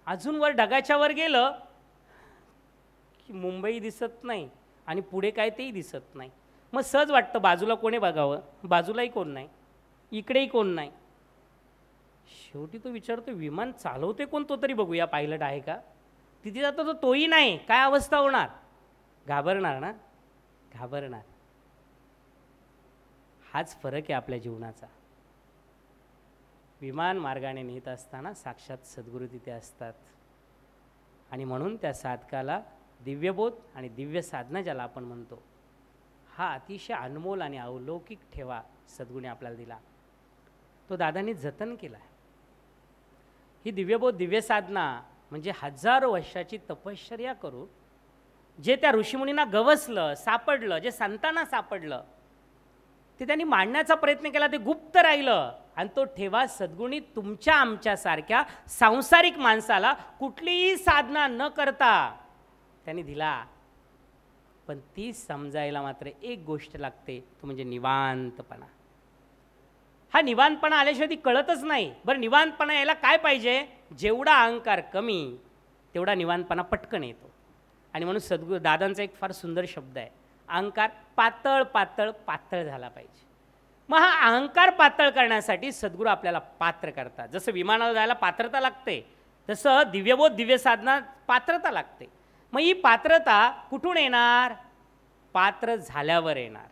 अजून वर ढगाच्या वर गेलं की मुंबई दिसत नाही आणि पुढे काय तेही दिसत नाही. मग सहज वाटतं बाजूला कोणी बघावं, बाजूलाही कोण नाही, इकडेही कोण नाही. शेवटी तो विचारतो विमान चालवते कोण, तो तरी बघूया, पायलट आहे का. तिथे जातो तो तोही नाही, काय अवस्था होणार. घाबरणार ना, घाबरणार. हाच फरक आहे आपल्या जीवनाचा. विमान मार्गाने नेत असताना साक्षात सद्गुरू तिथे असतात आणि म्हणून त्या साधकाला दिव्यबोध आणि दिव्य साधना ज्याला आपण म्हणतो, हा अतिशय अनमोल आणि अलौकिक ठेवा सद्गुरूने आपल्याला दिला. तो दादांनी जतन केला. ही दिव्यबोध दिव्य साधना म्हणजे हजारो वर्षाची तपश्चर्या करून जे त्या ऋषीमुनींना गवसलं, सापडलं, जे संतांना सापडलं, ते त्यांनी मांडण्याचा प्रयत्न केला, ते गुप्त राहिलं. आणि तो ठेवा सद्गुरूंनी तुमच्या आमच्यासारख्या सांसारिक माणसाला कुठलीही साधना न करता त्यांनी दिला. पण ती समजायला मात्र एक गोष्ट लागते, तो म्हणजे निवांतपणा. हा निवांतपणा आल्याशिवाय ती कळतच नाही. बरं निवांतपणा यायला काय पाहिजे, जेवढा अहंकार कमी तेवढा निवांतपणा पटकन येतो. आणि म्हणून सद्गुरू दादांचा एक फार सुंदर शब्द आहे, अहंकार पातळ पातळ पातळ झाला पाहिजे. मग हा अहंकार पातळ करण्यासाठी सद्गुरू आपल्याला पात्र करतात. जसं विमानाला जायला पात्रता लागते, तसं दिव्यबोध दिव्य साधना पात्रता लागते. मग ही पात्रता कुठून येणार, पात्र झाल्यावर येणार.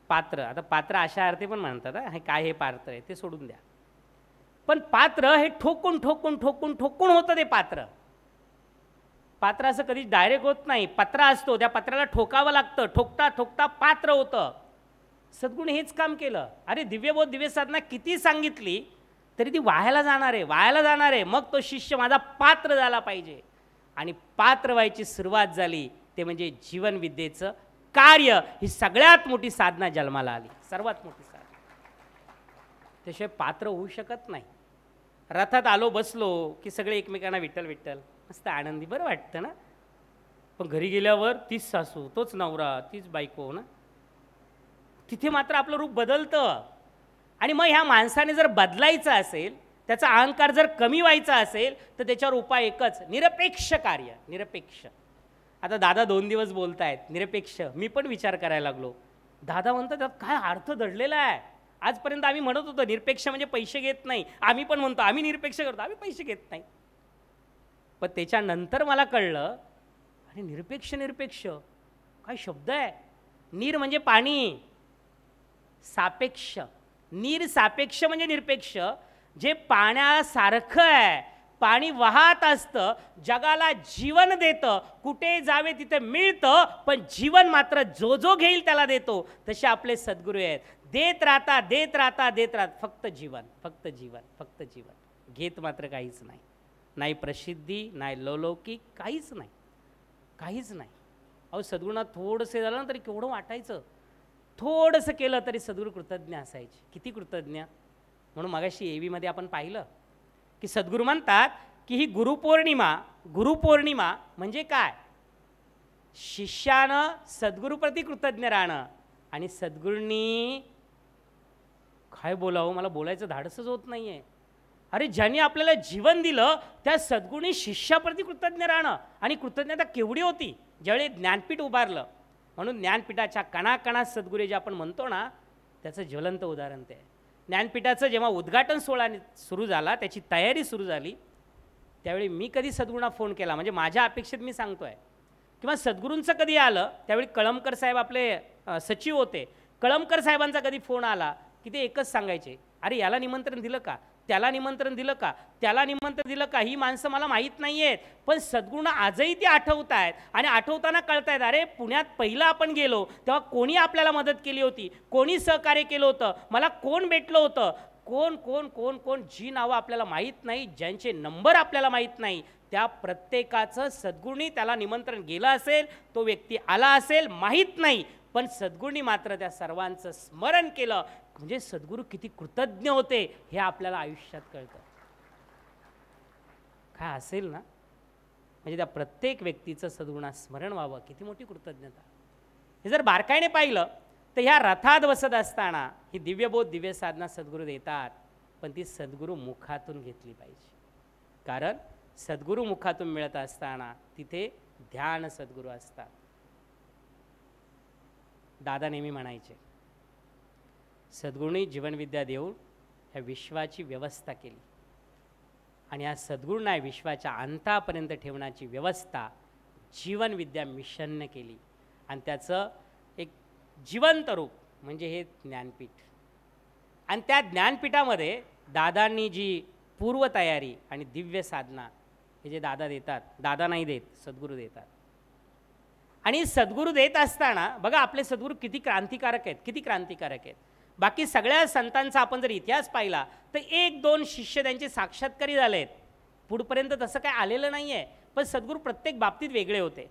पात्र, आता पात्र अशा अर्थी पण म्हणतात, हे काय हे पात्र आहे ते सोडून द्या. पण पात्र हे ठोकून ठोकून ठोकून ठोकून होतं. ते पात्र पात्र असं कधी डायरेक्ट होत नाही. पत्रा असतो, त्या पत्राला ठोकावं लागतं, ठोकता ठोकता पात्र होतं. सद्गुरूने हेच काम केलं. अरे दिव्यबोध दिव्य साधना किती सांगितली तरी ती वायाला जाणार आहे, वायाला जाणार आहे. मग तो शिष्य माझा पात्र झाला पाहिजे. आणि पात्र व्हायची सुरुवात झाली ते म्हणजे जीवनविद्येचं कार्य. ही सगळ्यात मोठी साधना जन्माला आली, सर्वात मोठी साधना. त्याशिवाय पात्र होऊ शकत नाही. रथात आलो बसलो की सगळे एकमेकांना विठ्ठल विठ्ठल, मस्त आनंदी, बरं वाटतं ना. पण घरी गेल्यावर तीच सासू, तोच नवरा, तीच बायको ना. तिथे मात्र आपलं रूप बदलतं. आणि मग ह्या माणसाने जर बदलायचं असेल, त्याचा अहंकार जर कमी व्हायचा असेल, तर त्याच्यावर उपाय एकच, निरपेक्ष कार्य. निरपेक्ष आता दादा 2 दिवस बोलतायत निरपेक्ष, मी पण विचार करायला लागलो. दादा म्हणतात त्यात काय अर्थ दडलेला आहे. आजपर्यंत आम्ही म्हणत होतो निरपेक्ष म्हणजे पैसे घेत नाही, आम्ही पण म्हणतो आम्ही निरपेक्ष करतो, आम्ही पैसे घेत नाही. पण त्याच्यानंतर मला कळलं अरे निरपेक्ष निरपेक्ष काय शब्द आहे. नीर म्हणजे पाणी, सापेक्ष, नीर सापेक्ष म्हणजे निरपेक्ष. जे पाण्यासारखं आहे, पाणी वाहत असतं, जगाला जीवन देतं, कुठे जावे तिथे मिळतं, पण जीवन मात्र जो जो घेईल त्याला देतो. तसे आपले सद्गुरू आहेत, देत राहता देत राहता देत राहत, फक्त जीवन फक्त जीवन फक्त जीवन, घेत मात्र काहीच नाही. नाही प्रसिद्धी, नाही लौकिक, काहीच नाही, काहीच नाही. अहो सद्गुरूंना थोडंसं झालं ना तरी केवढं वाटायचं, थोडंसं केलं तरी सद्गुरू कृतज्ञ असायचे. किती कृतज्ञ. म्हणून मगाशी एवीमध्ये आपण पाहिलं की सद्गुरू म्हणतात की ही गुरुपौर्णिमा म्हणजे काय, शिष्यानं सद्गुरूप्रती कृतज्ञ राहणं. आणि सद्गुरूंनी काय बोलावं, मला बोलायचं धाडसच होत नाही आहे. अरे ज्यांनी आपल्याला जीवन दिलं त्या सद्गुरूंनी शिष्याप्रती कृतज्ञ राहणं. आणि कृतज्ञता केवढी होती ज्यावेळी ज्ञानपीठ उभारलं. म्हणून ज्ञानपीठाच्या कणाकणात सद्गुरू जे आपण म्हणतो ना, त्याचं ज्वलंत उदाहरण ते आहे. ज्ञानपीठाचं जेव्हा उद्घाटन सोहळा सुरू झाला, त्याची तयारी सुरू झाली, त्यावेळी मी कधी सद्गुरूंना फोन केला, म्हणजे माझ्या अपेक्षेत मी सांगतो आहे, किंवा सद्गुरूंचं कधी आलं त्यावेळी कळमकर साहेब आपले सचिव होते, कळमकर साहेबांचा कधी फोन आला की ते एकच सांगायचे, अरे याला निमंत्रण दिलं का, त्याला निमंत्रण दिलं का, त्याला निमंत्रण दिलं का, ही माणसं मला माहीत नाही आहेत, पण सद्गुरूंना आजही ती आठवत आहेत. आणि आठवताना कळतायत अरे पुण्यात पहिलं आपण गेलो तेव्हा कोणी आपल्याला मदत केली होती, कोणी सहकार्य केलं होतं, मला कोण भेटलं होतं, कोण कोण कोण कोण जी नावं आपल्याला माहीत नाही, ज्यांचे नंबर आपल्याला माहीत नाही, त्या प्रत्येकाचं सद्गुरूंनी त्याला निमंत्रण गेलं असेल, तो व्यक्ती आला असेल, माहीत नाही, पण सद्गुरूंनी मात्र त्या सर्वांचं स्मरण केलं. म्हणजे सद्गुरू किती कृतज्ञ होते हे आपल्याला आयुष्यात कळतं. काय असेल ना, म्हणजे त्या प्रत्येक व्यक्तीचं सद्गुरूंना स्मरण व्हावं, किती मोठी कृतज्ञता. हे जर बारकाईने पाहिलं तर ह्या रथात बसत असताना ही दिव्यबोध दिव्य साधना सद्गुरू देतात, पण ती सद्गुरू मुखातून घेतली पाहिजे. कारण सद्गुरू मुखातून मिळत असताना तिथे ध्यान सद्गुरू असतात. दादा नेहमी म्हणायचे सद्गुरूंनी जीवनविद्या देऊन ह्या विश्वाची व्यवस्था केली, आणि या सद्गुरूंना विश्वाच्या अंतापर्यंत ठेवण्याची व्यवस्था जीवनविद्या मिशनने केली. आणि त्याचं एक जिवंत रूप म्हणजे हे ज्ञानपीठ. आणि त्या ज्ञानपीठामध्ये दादांनी जी पूर्वतयारी आणि दिव्य साधना हे जे दादा देतात, दादा नाही देत, सद्गुरू देतात. आणि सद्गुरू देत असताना बघा आपले सद्गुरू किती क्रांतिकारक आहेत, किती क्रांतिकारक आहेत. बाकी सगळ्या संतांचा आपण जर इतिहास पाहिला तर 1-2 शिष्य त्यांचे साक्षात्कारी झाले आहेत, पुढपर्यंत तसं काय आलेलं नाही आहे. पण सद्गुरू प्रत्येक बाबतीत वेगळे होते.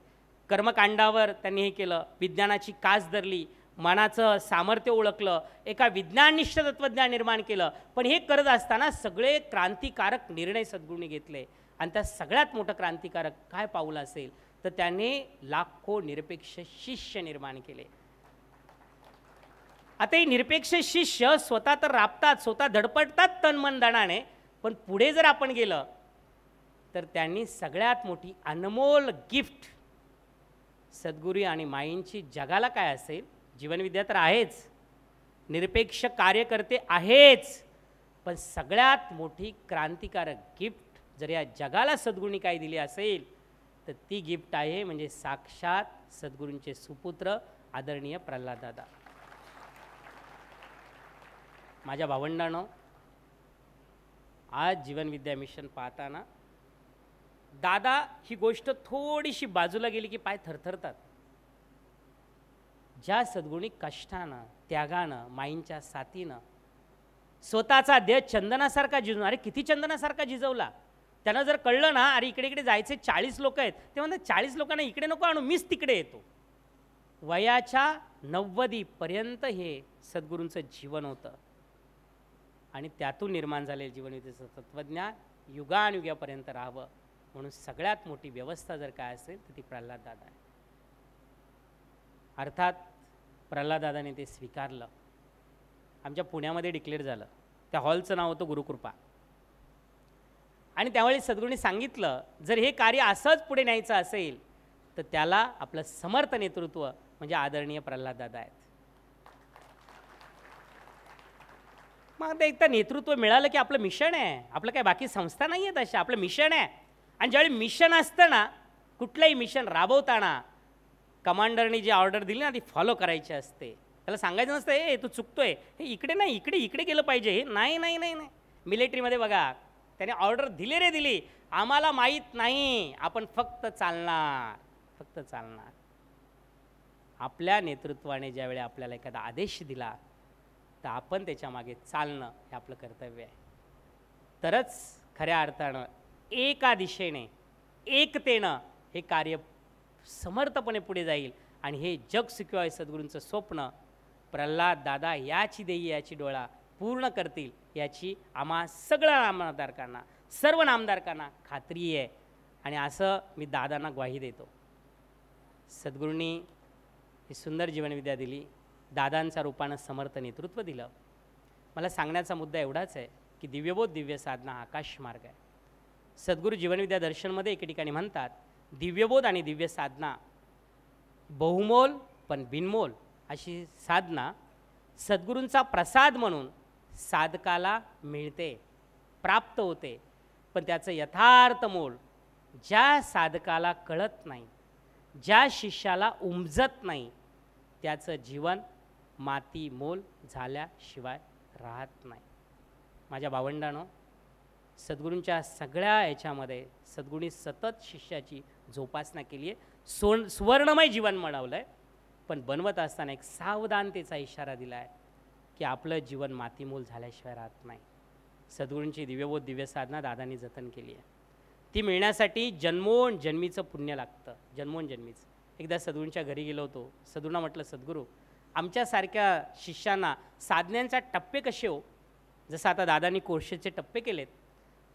कर्मकांडावर त्यांनी हे केलं, विज्ञानाची कास धरली, मनाचं सामर्थ्य ओळखलं, एका विज्ञाननिष्ठ तत्त्वज्ञान निर्माण केलं. पण हे करत असताना सगळे क्रांतिकारक निर्णय सद्गुरूंनी घेतले. आणि त्या सगळ्यात मोठं क्रांतिकारक काय पाऊल असेल तर त्याने लाखो निरपेक्ष शिष्य निर्माण केले. आता हे निरपेक्ष शिष्य स्वतः तर राबतात, स्वतः धडपडतात तन मन धनाने, पण पुढे जर आपण गेलं तर त्यांनी सगळ्यात मोठी अनमोल गिफ्ट सद्गुरू आणि माईंची जगाला काय असेल, जीवनविद्या तर आहेच, निरपेक्ष कार्यकर्ते आहेच, पण सगळ्यात मोठी क्रांतिकारक गिफ्ट जर या जगाला सद्गुरूंनी काय दिली असेल तर ती गिफ्ट आहे म्हणजे साक्षात सद्गुरूंचे सुपुत्र आदरणीय प्रल्हाद दादा. माझ्या भावंडांनो, आज जीवनविद्या मिशन पाहताना दादा ही गोष्ट थोडीशी बाजूला गेली की पाय थरथरतात. ज्या सद्गुरूंनी कष्टानं, त्यागानं, माईंच्या साथीनं स्वतःचा देह चंदनासारखा झिजवून, अरे किती चंदनासारखा झिजवला. त्यांना जर कळलं ना अरे इकडे इकडे जायचे 40 लोक आहेत, ते म्हणतात 40 लोकांना इकडे नको आणू, मीच तिकडे येतो. वयाच्या 90पर्यंत हे सद्गुरूंचं जीवन होतं. आणि त्यातून निर्माण झालेलं जीवनविद्येचं तत्त्वज्ञान युगानुयुगापर्यंत राहावं म्हणून सगळ्यात मोठी व्यवस्था जर काय असेल तर ती प्रल्हाद दादा आहे. अर्थात प्रल्हाद दादाने ते स्वीकारलं. आमच्या पुण्यामध्ये डिक्लेअर झालं, त्या हॉलचं नाव होतं गुरुकृपा. आणि त्यावेळी सद्गुरूंनी सांगितलं जर हे कार्य असंच पुढे न्यायचं असेल तर त्याला आपलं समर्थ नेतृत्व म्हणजे आदरणीय प्रल्हाद दादा आहेत. मग ते एकदा नेतृत्व मिळालं की आपलं मिशन आहे. आपलं काय बाकी संस्था नाही आहेत अशा, आपलं मिशन आहे. आणि ज्यावेळी मिशन असतं ना, कुठलंही मिशन राबवताना कमांडरनी जी ऑर्डर दिली ना ती फॉलो करायची असते. त्याला सांगायचं नसतं ए तू चुकतोय, हे इकडे नाही, इकडे इकडे गेलं पाहिजे, हे नाही नाही नाही नाही. मिलिटरीमध्ये बघा, त्याने ऑर्डर दिली रे दिली, आम्हाला माहीत नाही, आपण फक्त चालणार, फक्त चालणार. आपल्या नेतृत्वाने ज्यावेळी आपल्याला एखादा आदेश दिला तर आपण त्याच्या मागे चालणं हे आपलं कर्तव्य आहे. तरच खऱ्या अर्थानं एका दिशेने एकतेनं हे कार्य समर्थपणे पुढे जाईल आणि हे जग सुखी आहे सद्गुरूंचं स्वप्न प्रल्हाद दादा याची देई याची डोळा पूर्ण करतील याची आम्हा सगळ्या नामधारकांना, सर्व नामधारकांना खात्री आहे. आणि असं मी दादांना ग्वाही देतो. सद्गुरूंनी ही सुंदर जीवनविद्या दिली, दादांच्या रूपानं समर्थ नेतृत्व दिलं. मला सांगण्याचा मुद्दा एवढाच आहे की दिव्यबोध दिव्य साधना आकाश मार्ग आहे. सद्गुरू जीवनविद्या दर्शनमध्ये एके ठिकाणी म्हणतात, दिव्यबोध आणि दिव्य साधना बहुमोल पण बिनमोल अशी साधना सद्गुरूंचा प्रसाद म्हणून साधकाला मिळते, प्राप्त होते. पण त्याचं यथार्थ मोल ज्या साधकाला कळत नाही, ज्या शिष्याला उमजत नाही, त्याचं जीवन माती मोल झाल्याशिवाय राहत नाही. माझ्या भावंडांनो, सद्गुरूंच्या सगळ्या याच्यामध्ये सद्गुरूंनी सतत शिष्याची जोपासना केली आहे. सुवर्णमय जीवन बनवलं आहे, पण बनवत असताना एक सावधानतेचा इशारा दिला आहे की आपलं जीवन मातीमोल झाल्याशिवाय राहत नाही. सद्गुरूंची दिव्यबोध दिव्य साधना दादांनी जतन केली आहे. ती मिळण्यासाठी जन्मोन जन्मीचं पुण्य लागतं, जन्मोन जन्मीचं. एकदा सद्गुरूंच्या घरी गेलो होतो. सद्गुरूंना म्हटलं, सद्गुरू आमच्यासारख्या शिष्यांना साधनांचा टप्पे कसे हो, जसं आता दादांनी कोर्सेसचे टप्पे केलेत.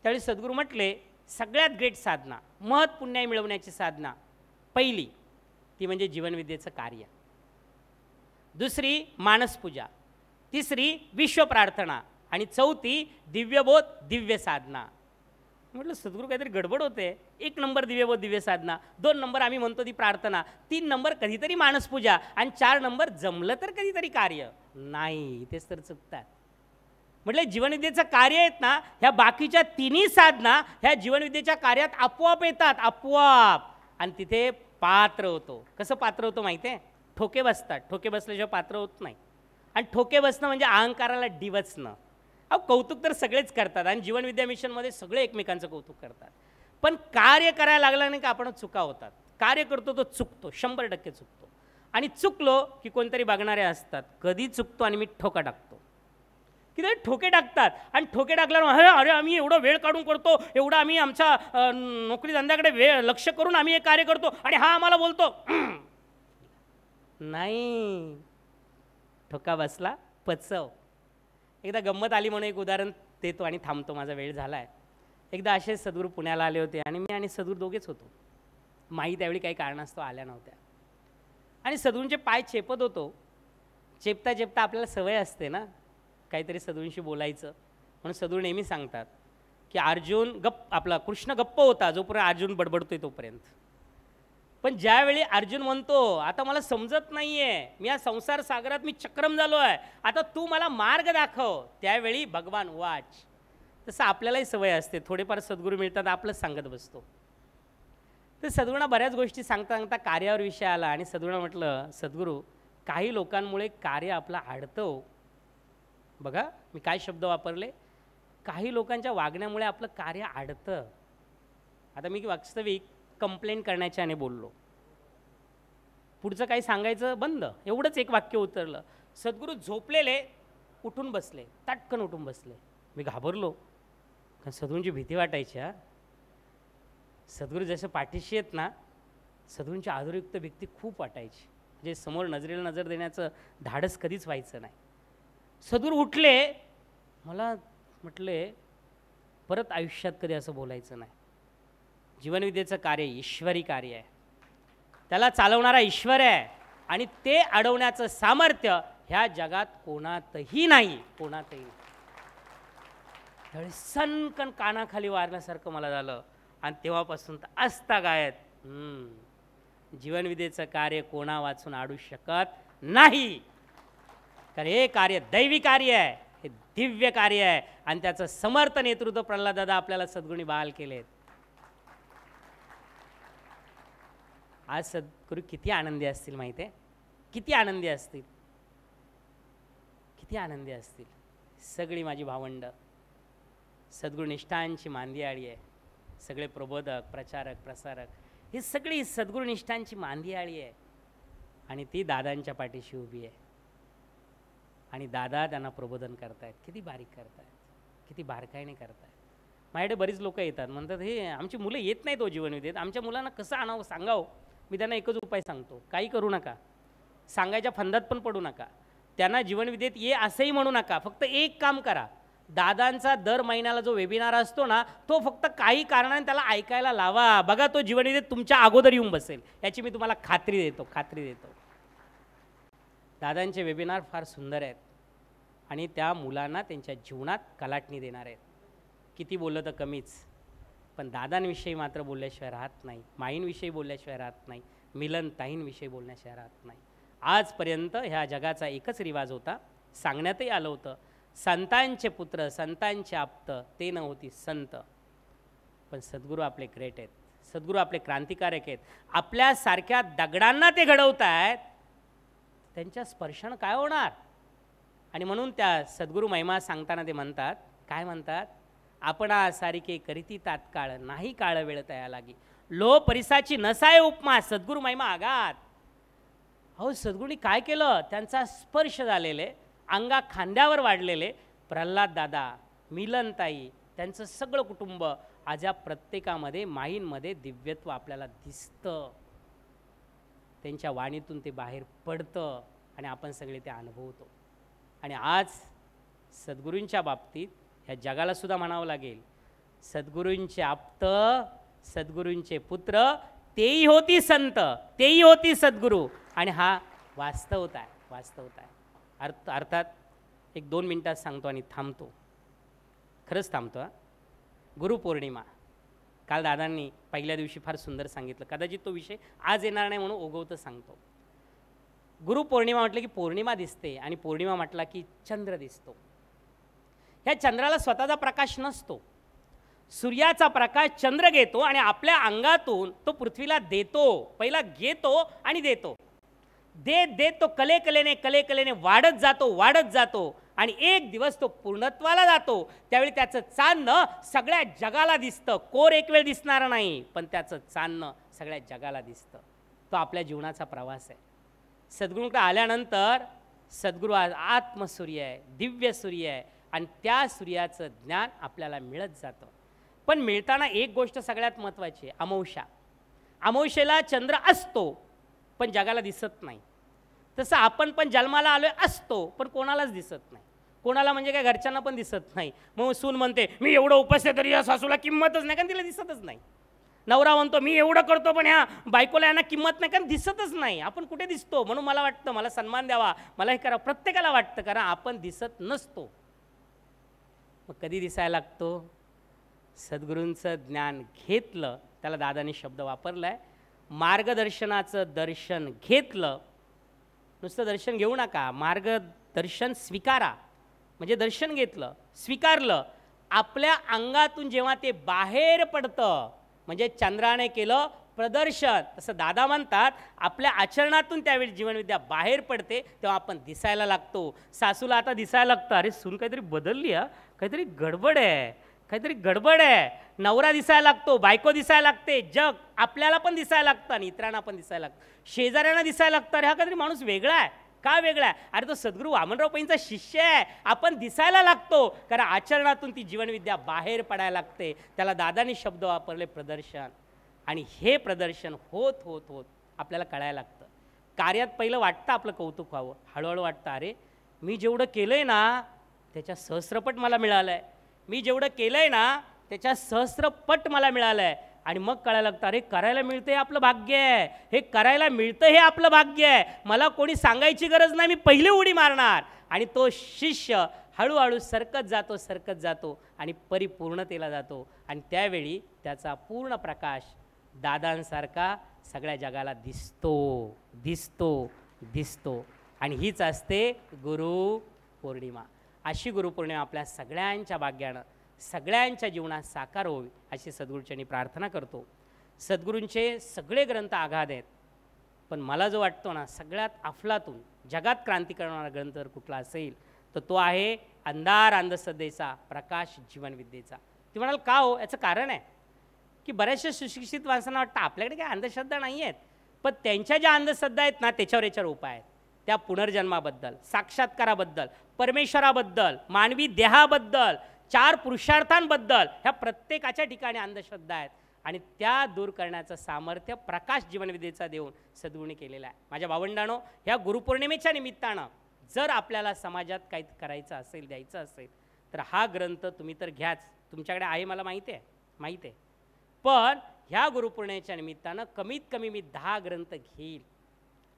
त्यावेळी सद्गुरू म्हटले, सगळ्यात ग्रेट साधना, महत् पुण्य मिळवण्याची साधना पहिली ती म्हणजे जीवनविद्येचं कार्य, दुसरी मानसपूजा, तिसरी विश्वप्रार्थना आणि चौथी दिव्यबोध दिव्य साधना. म्हटलं सद्गुरू काहीतरी गडबड होते. 1 नंबर दिव्यबोध दिव्य साधना, 2 नंबर आम्ही म्हणतो ती प्रार्थना, 3 नंबर कधीतरी मानसपूजा आणि 4 नंबर जमलं तर कधीतरी कार्य. नाही, तेच तर चुकतात. म्हटलं जीवनविद्येचं कार्य आहेत ना, ह्या बाकीच्या तिन्ही साधना ह्या जीवनविद्येच्या कार्यात आपोआप येतात, आपोआप. आणि तिथे पात्र होतो. कसं पात्र होतो माहिती आहे? ठोके बसतात. ठोके बसल्याशिवाय पात्र होत नाही. आणि ठोके बसणं म्हणजे अहंकाराला डिवचणं. अहो कौतुक तर सगळेच करतात आणि जीवनविद्या मिशनमध्ये सगळे एकमेकांचं कौतुक करतात, पण कार्य करायला लागलं नाही का आपण चुका होतात. कार्य करतो तो चुकतो, 100% चुकतो. आणि चुकलो की कोणतरी बघणारे असतात, कधी चुकतो आणि मी ठोका टाकतो. किती ठोके टाकतात आणि ठोके टाकल्यावर अरे आम्ही एवढं वेळ काढून करतो, एवढं आम्ही आमच्या नोकरी धंद्याकडे वेळ लक्ष करून आम्ही हे कार्य करतो आणि हा आम्हाला बोलतो नाही. ठोका बसला पचव. एकदा गंमत आली म्हणून एक उदाहरण देतो आणि थांबतो, माझा वेळ झाला आहे. एकदा असे सद्गुरू पुण्याला आले होते आणि मी आणि सद्गुरू दोघेच होतो. माई त्यावेळी काही कारणास्तव आल्या नव्हत्या आणि सद्गुरूंचे पाय चेपत होतो. चेपता चेपता आपल्याला सवय असते ना काहीतरी सद्गुरूंशी बोलायचं, म्हणून सद्गुरू नेहमी सांगतात की अर्जुन आपला कृष्ण गप्प होता जोपर्यंत अर्जुन बडबडतोय तोपर्यंत. पण ज्यावेळी अर्जुन म्हणतो आता मला समजत नाही आहे, मी या संसार सागरात मी चक्रम झालो आहे, आता तू मला मार्ग दाखव, त्यावेळी भगवान वाच. तसं आपल्यालाही सवय असते, थोडेफार सद्गुरू मिळतात आपलंच सांगत बसतो. तर सद्गुरूंना बऱ्याच गोष्टी सांगता सांगता कार्यावर विषय आला आणि सद्गुरूंना म्हटलं, सद्गुरू काही लोकांमुळे कार्य आपलं अडतं. बघा मी काय शब्द वापरले, काही लोकांच्या वागण्यामुळे आपलं कार्य अडतं. आता मी वास्तविक कंप्लेंट करण्याच्याने बोललो, पुढचं काही सांगायचं बंद, एवढंच एक वाक्य उतरलं. सद्गुरू झोपलेले उठून बसले, तटकन उठून बसले. मी घाबरलो, कारण सद्गुरूंची भीती वाटायची. सद्गुरू जसं पाठीशी आहेत ना, सद्गुरूंची आदरयुक्त भीती खूप वाटायची, म्हणजे समोर नजरेला नजर देण्याचं धाडस कधीच व्हायचं नाही. सद्गुरू उठले, मला म्हटले परत आयुष्यात कधी असं बोलायचं नाही. जीवनविद्येचं कार्य ईश्वरी कार्य आहे, त्याला चालवणारा ईश्वर आहे आणि ते अडवण्याचं सामर्थ्य ह्या जगात कोणातही नाही, कोणातही नाही. त्यावेळी सनकन कानाखाली वारल्यासारखं मला झालं आणि तेव्हापासून तर आस्था गायत जीवनविधेचं कार्य कोणा वाचून आडू शकत नाही, कारण हे कार्य दैवी कार्य आहे, हे दिव्य कार्य आहे आणि त्याचं समर्थ नेतृत्व प्रल्हाददादा आपल्याला सद्गुणी बहाल केलेत. आज सद्गुरू किती आनंदी असतील माहिती आहे, किती आनंदी असतील, किती आनंदी असतील. सगळी माझी भावंड सद्गुरुनिष्ठांची मांदियाळी आहे, सगळे प्रबोधक प्रचारक प्रसारक ही सगळी सद्गुरुनिष्ठांची मांदियाळी आहे आणि ती दादांच्या पाठीशी उभी आहे आणि दादा त्यांना प्रबोधन करतायत. किती बारीक करतायत, किती बारकाईने करतायत. माझ्याकडे बरीच लोक येतात, म्हणतात हे आमची मुलं येत नाहीत हो जीवनविधेत, आमच्या मुलांना कसं आणावं सांगावं. मी त्यांना एकच उपाय सांगतो, काही करू नका, सांगायच्या फंदात पण पडू नका, त्यांना जीवनविधेत ये असंही म्हणू नका. फक्त एक काम करा, दादांचा दर महिन्याला जो वेबिनार असतो ना तो फक्त काही कारणाने त्याला ऐकायला लावा. बघा तो जीवनविधेत तुमच्या अगोदर येऊन बसेल, याची मी तुम्हाला खात्री देतो. दादांचे वेबिनार फार सुंदर आहेत आणि त्या मुलांना त्यांच्या जीवनात कलाटणी देणार आहेत. किती बोललं तर कमीच, पण दादांविषयी मात्र बोलल्याशिवाय राहत नाही, माईंविषयी बोलल्याशिवाय राहत नाही, मिलनताईंविषयी बोलण्याशिवाय राहत नाही. आजपर्यंत ह्या जगाचा एकच रिवाज होता, सांगण्यातही आलं होतं, संतांचे पुत्र संतांचे आप्त ते नव्हती संत. पण सद्गुरू आपले ग्रेट आहेत, सद्गुरू आपले क्रांतिकारक आहेत. आपल्यासारख्या दगडांना ते घडवत आहेत, त्यांच्या स्पर्शानं काय होणार. आणि म्हणून त्या सद्गुरू महिमा सांगताना ते म्हणतात, काय म्हणतात, आपणा सारिके करीती तात्काळ नाही काळ वेळ तया लागी, लो परिसाची नसाय उपमा सद्गुरू महिमा आगात. अहो सद्गुरूंनी काय केलं, त्यांचा स्पर्श झालेले, अंगा खांद्यावर वाढलेले प्रल्हाद दादा, मिलनताई, त्यांचं सगळं कुटुंब, आज या प्रत्येकामध्ये माईंमध्ये दिव्यत्व आपल्याला दिसतं, त्यांच्या वाणीतून ते बाहेर पडतं आणि आपण सगळे ते अनुभवतो. आणि आज सद्गुरूंच्या बाबतीत ह्या जगाला सुद्धा म्हणावं लागेल, सद्गुरूंचे आप्त सद्गुरूंचे पुत्र तेही होती संत, तेही होती सद्गुरू. आणि हा वास्तवता आहे. अर्थात एक 2 मिनटात सांगतो आणि थांबतो, खरंच थांबतो. गुरुपौर्णिमा काल दादांनी पहिल्या दिवशी फार सुंदर सांगितलं, कदाचित तो विषय आज येणार नाही म्हणून ओघवतं सांगतो. गुरुपौर्णिमा म्हटलं की पौर्णिमा दिसते आणि पौर्णिमा म्हटला की चंद्र दिसतो. ह्या चंद्राला स्वतःचा प्रकाश नसतो, सूर्याचा प्रकाश चंद्र घेतो आणि आपल्या अंगातून तो पृथ्वीला देतो. पहिला घेतो आणि देतो, देत तो कलेकलेने वाढत जातो आणि एक दिवस तो पूर्णत्वाला जातो. त्यावेळी त्याचं चांदणं सगळ्या जगाला दिसतं. कोर एक वेळ दिसणार नाही, पण त्याचं चांदणं सगळ्या जगाला दिसतं. तो आपल्या जीवनाचा प्रवास आहे. सद्गुरूंकडे आल्यानंतर सद्गुरू आज आत्मसूर्य आहे, दिव्य सूर्य आहे आणि त्या सूर्याचं ज्ञान आपल्याला मिळत जातं. पण मिळताना एक गोष्ट सगळ्यात महत्त्वाची आहे, अमावस्या. अमावस्येला चंद्र असतो पण जगाला दिसत नाही. तसं आपण पण जन्माला आलोय असतो पण कोणालाच दिसत नाही. कोणाला म्हणजे काय, घरच्यांना पण दिसत नाही. मग सून म्हणते मी एवढं उपास आहे तरी या सासूला किंमतच नाही, कारण तिला दिसतच नाही. नवरा म्हणतो मी एवढं करतो पण ह्या बायकोला यांना किंमत नाही, कारण दिसतच नाही. आपण कुठे दिसतो, म्हणून मला वाटतं मला सन्मान द्यावा, मला हे करा, प्रत्येकाला वाटतं, कारण आपण दिसत नसतो. मग कधी दिसायला लागतो, सद्गुरूंचं ज्ञान घेतलं, त्याला दादानी शब्द वापरलाय, मार्गदर्शनाचं दर्शन घेतलं. नुसतं दर्शन घेऊ नका, मार्गदर्शन स्वीकारा. म्हणजे दर्शन घेतलं, स्वीकारलं, आपल्या अंगातून जेव्हा ते बाहेर पडतं, म्हणजे चंद्राने केलं प्रदर्शन, तसं दादा म्हणतात आपल्या आचरणातून त्यावेळी जीवनविद्या बाहेर पडते, तेव्हा आपण दिसायला लागतो. सासूला आता दिसायला लागतं, अरे सून काहीतरी बदलली, काहीतरी गडबड आहे. नवरा दिसायला लागतो, बायको दिसायला लागते, जग आपल्याला पण दिसायला लागतं आणि इतरांना पण दिसायला लागतं, शेजाऱ्यांना दिसायला लागतं, अरे हा काहीतरी माणूस वेगळा आहे. का वेगळा आहे? अरे तो सद्गुरू वामनराव पैंचा शिष्य आहे. आपण दिसायला लागतो कारण आचरणातून ती जीवनविद्या बाहेर पडायला लागते. त्याला दादानी शब्द वापरले प्रदर्शन. आणि हे प्रदर्शन होत होत होत आपल्याला कळायला लागतं. कार्यात पहिलं वाटतं आपलं कौतुक व्हावं, हळूहळू वाटतं अरे मी जेवढं केलं आहे ना त्याच्या सहस्रपट मला मिळालं आहे, मी जेवढं केलं आहे ना त्याच्या सहस्रपट मला मिळालं आहे. आणि मग कळायला लागतं अरे करायला मिळतं हे आपलं भाग्य आहे, हे करायला मिळतं हे आपलं भाग्य आहे, मला कोणी सांगायची गरज नाही, मी पहिली उडी मारणार. आणि तो शिष्य हळूहळू सरकत जातो आणि परिपूर्णतेला जातो. आणि त्यावेळी त्याचा पूर्ण प्रकाश दादांसारखा सगळ्या जगाला दिसतो दिसतो दिसतो. आणि हीच असते गुरुपौर्णिमा. अशी गुरुपौर्णिमा आपल्या सगळ्यांच्या भाग्यानं सगळ्यांच्या जीवनात साकार होईल अशी सद्गुरूंची प्रार्थना करतो. सद्गुरूंचे सगळे ग्रंथ आगाध आहेत, पण मला जो वाटतो ना सगळ्यात अफलातून जगात क्रांती करणारा ग्रंथ जर कुठला असेल तर तो आहे अंधार अंधश्रद्धेचा प्रकाश जीवनविद्येचा. ते म्हणाल का हो? याचं कारण आहे की बऱ्याचशा सुशिक्षित माणसांना वाटतं आपल्याकडे काही अंधश्रद्धा नाही आहेत, पण त्यांच्या ज्या अंधश्रद्धा आहेत ना त्याच्यावर उपाय आहेत. त्या पुनर्जन्माबद्दल, साक्षात्काराबद्दल, परमेश्वराबद्दल, मानवी देहाबद्दल, 4 पुरुषार्थांबद्दल ह्या प्रत्येकाच्या ठिकाणी अंधश्रद्धा आहेत आणि त्या दूर करण्याचं सामर्थ्य प्रकाश जीवनविद्येचा देऊन सद्गुरूंनी केलेलं आहे. माझ्या भावंडांनो, ह्या गुरुपौर्णिमेच्या निमित्तानं जर आपल्याला समाजात काही करायचं असेल, द्यायचं असेल तर हा ग्रंथ तुम्ही तर घ्याच. तुमच्याकडे आहे मला माहिती आहे, पण ह्या गुरुपौर्णिमेच्या निमित्तानं कमीत कमी मी 10 ग्रंथ घेईल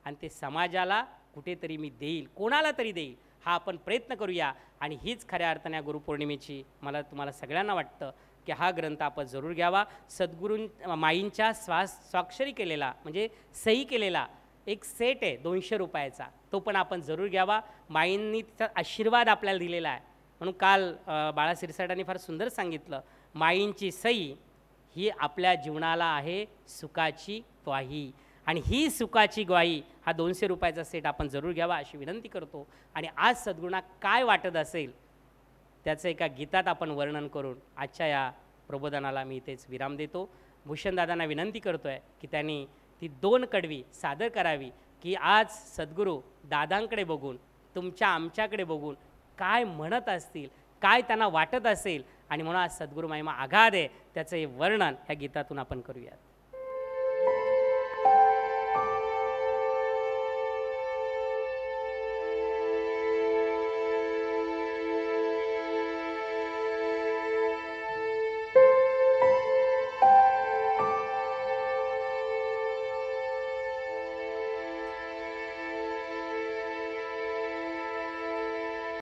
आणि ते समाजाला कुठेतरी मी देईल, कोणाला तरी देईल. हा आपण प्रयत्न करूया. आणि हीच खऱ्या अर्थाने या गुरुपौर्णिमेची मला तुम्हाला सगळ्यांना वाटतं की हा ग्रंथ आपण जरूर घ्यावा. सद्गुरूं माईंच्या स्वाक्षरी केलेला म्हणजे सही केलेला एक सेट आहे 200 रुपयाचा, तो पण आपण जरूर घ्यावा. माईंनी तिचा आशीर्वाद आपल्याला दिलेला आहे. म्हणून काल बाळा सिरसाटांनी फार सुंदर सांगितलं, माईंची सही ही आपल्या जीवनाला आहे सुखाची ग्वाही. आणि ही सुखाची ग्वाही हा 200 रुपयाचा सेट आपण जरूर घ्यावा अशी विनंती करतो. आणि आज सद्गुरूंना काय वाटत असेल त्याचं एका गीतात आपण वर्णन करून आजच्या या प्रबोधनाला मी इथेच विराम देतो. भूषणदादांना विनंती करतो आहे की त्यांनी ती 2 कडवी सादर करावी की आज सद्गुरू दादांकडे बघून, तुमच्या आमच्याकडे बघून काय म्हणत असतील, काय त्यांना वाटत असेल. आणि म्हणून आज सद्गुरू महिमा आगाध आहे त्याचं हे वर्णन ह्या गीतातून आपण करूयात.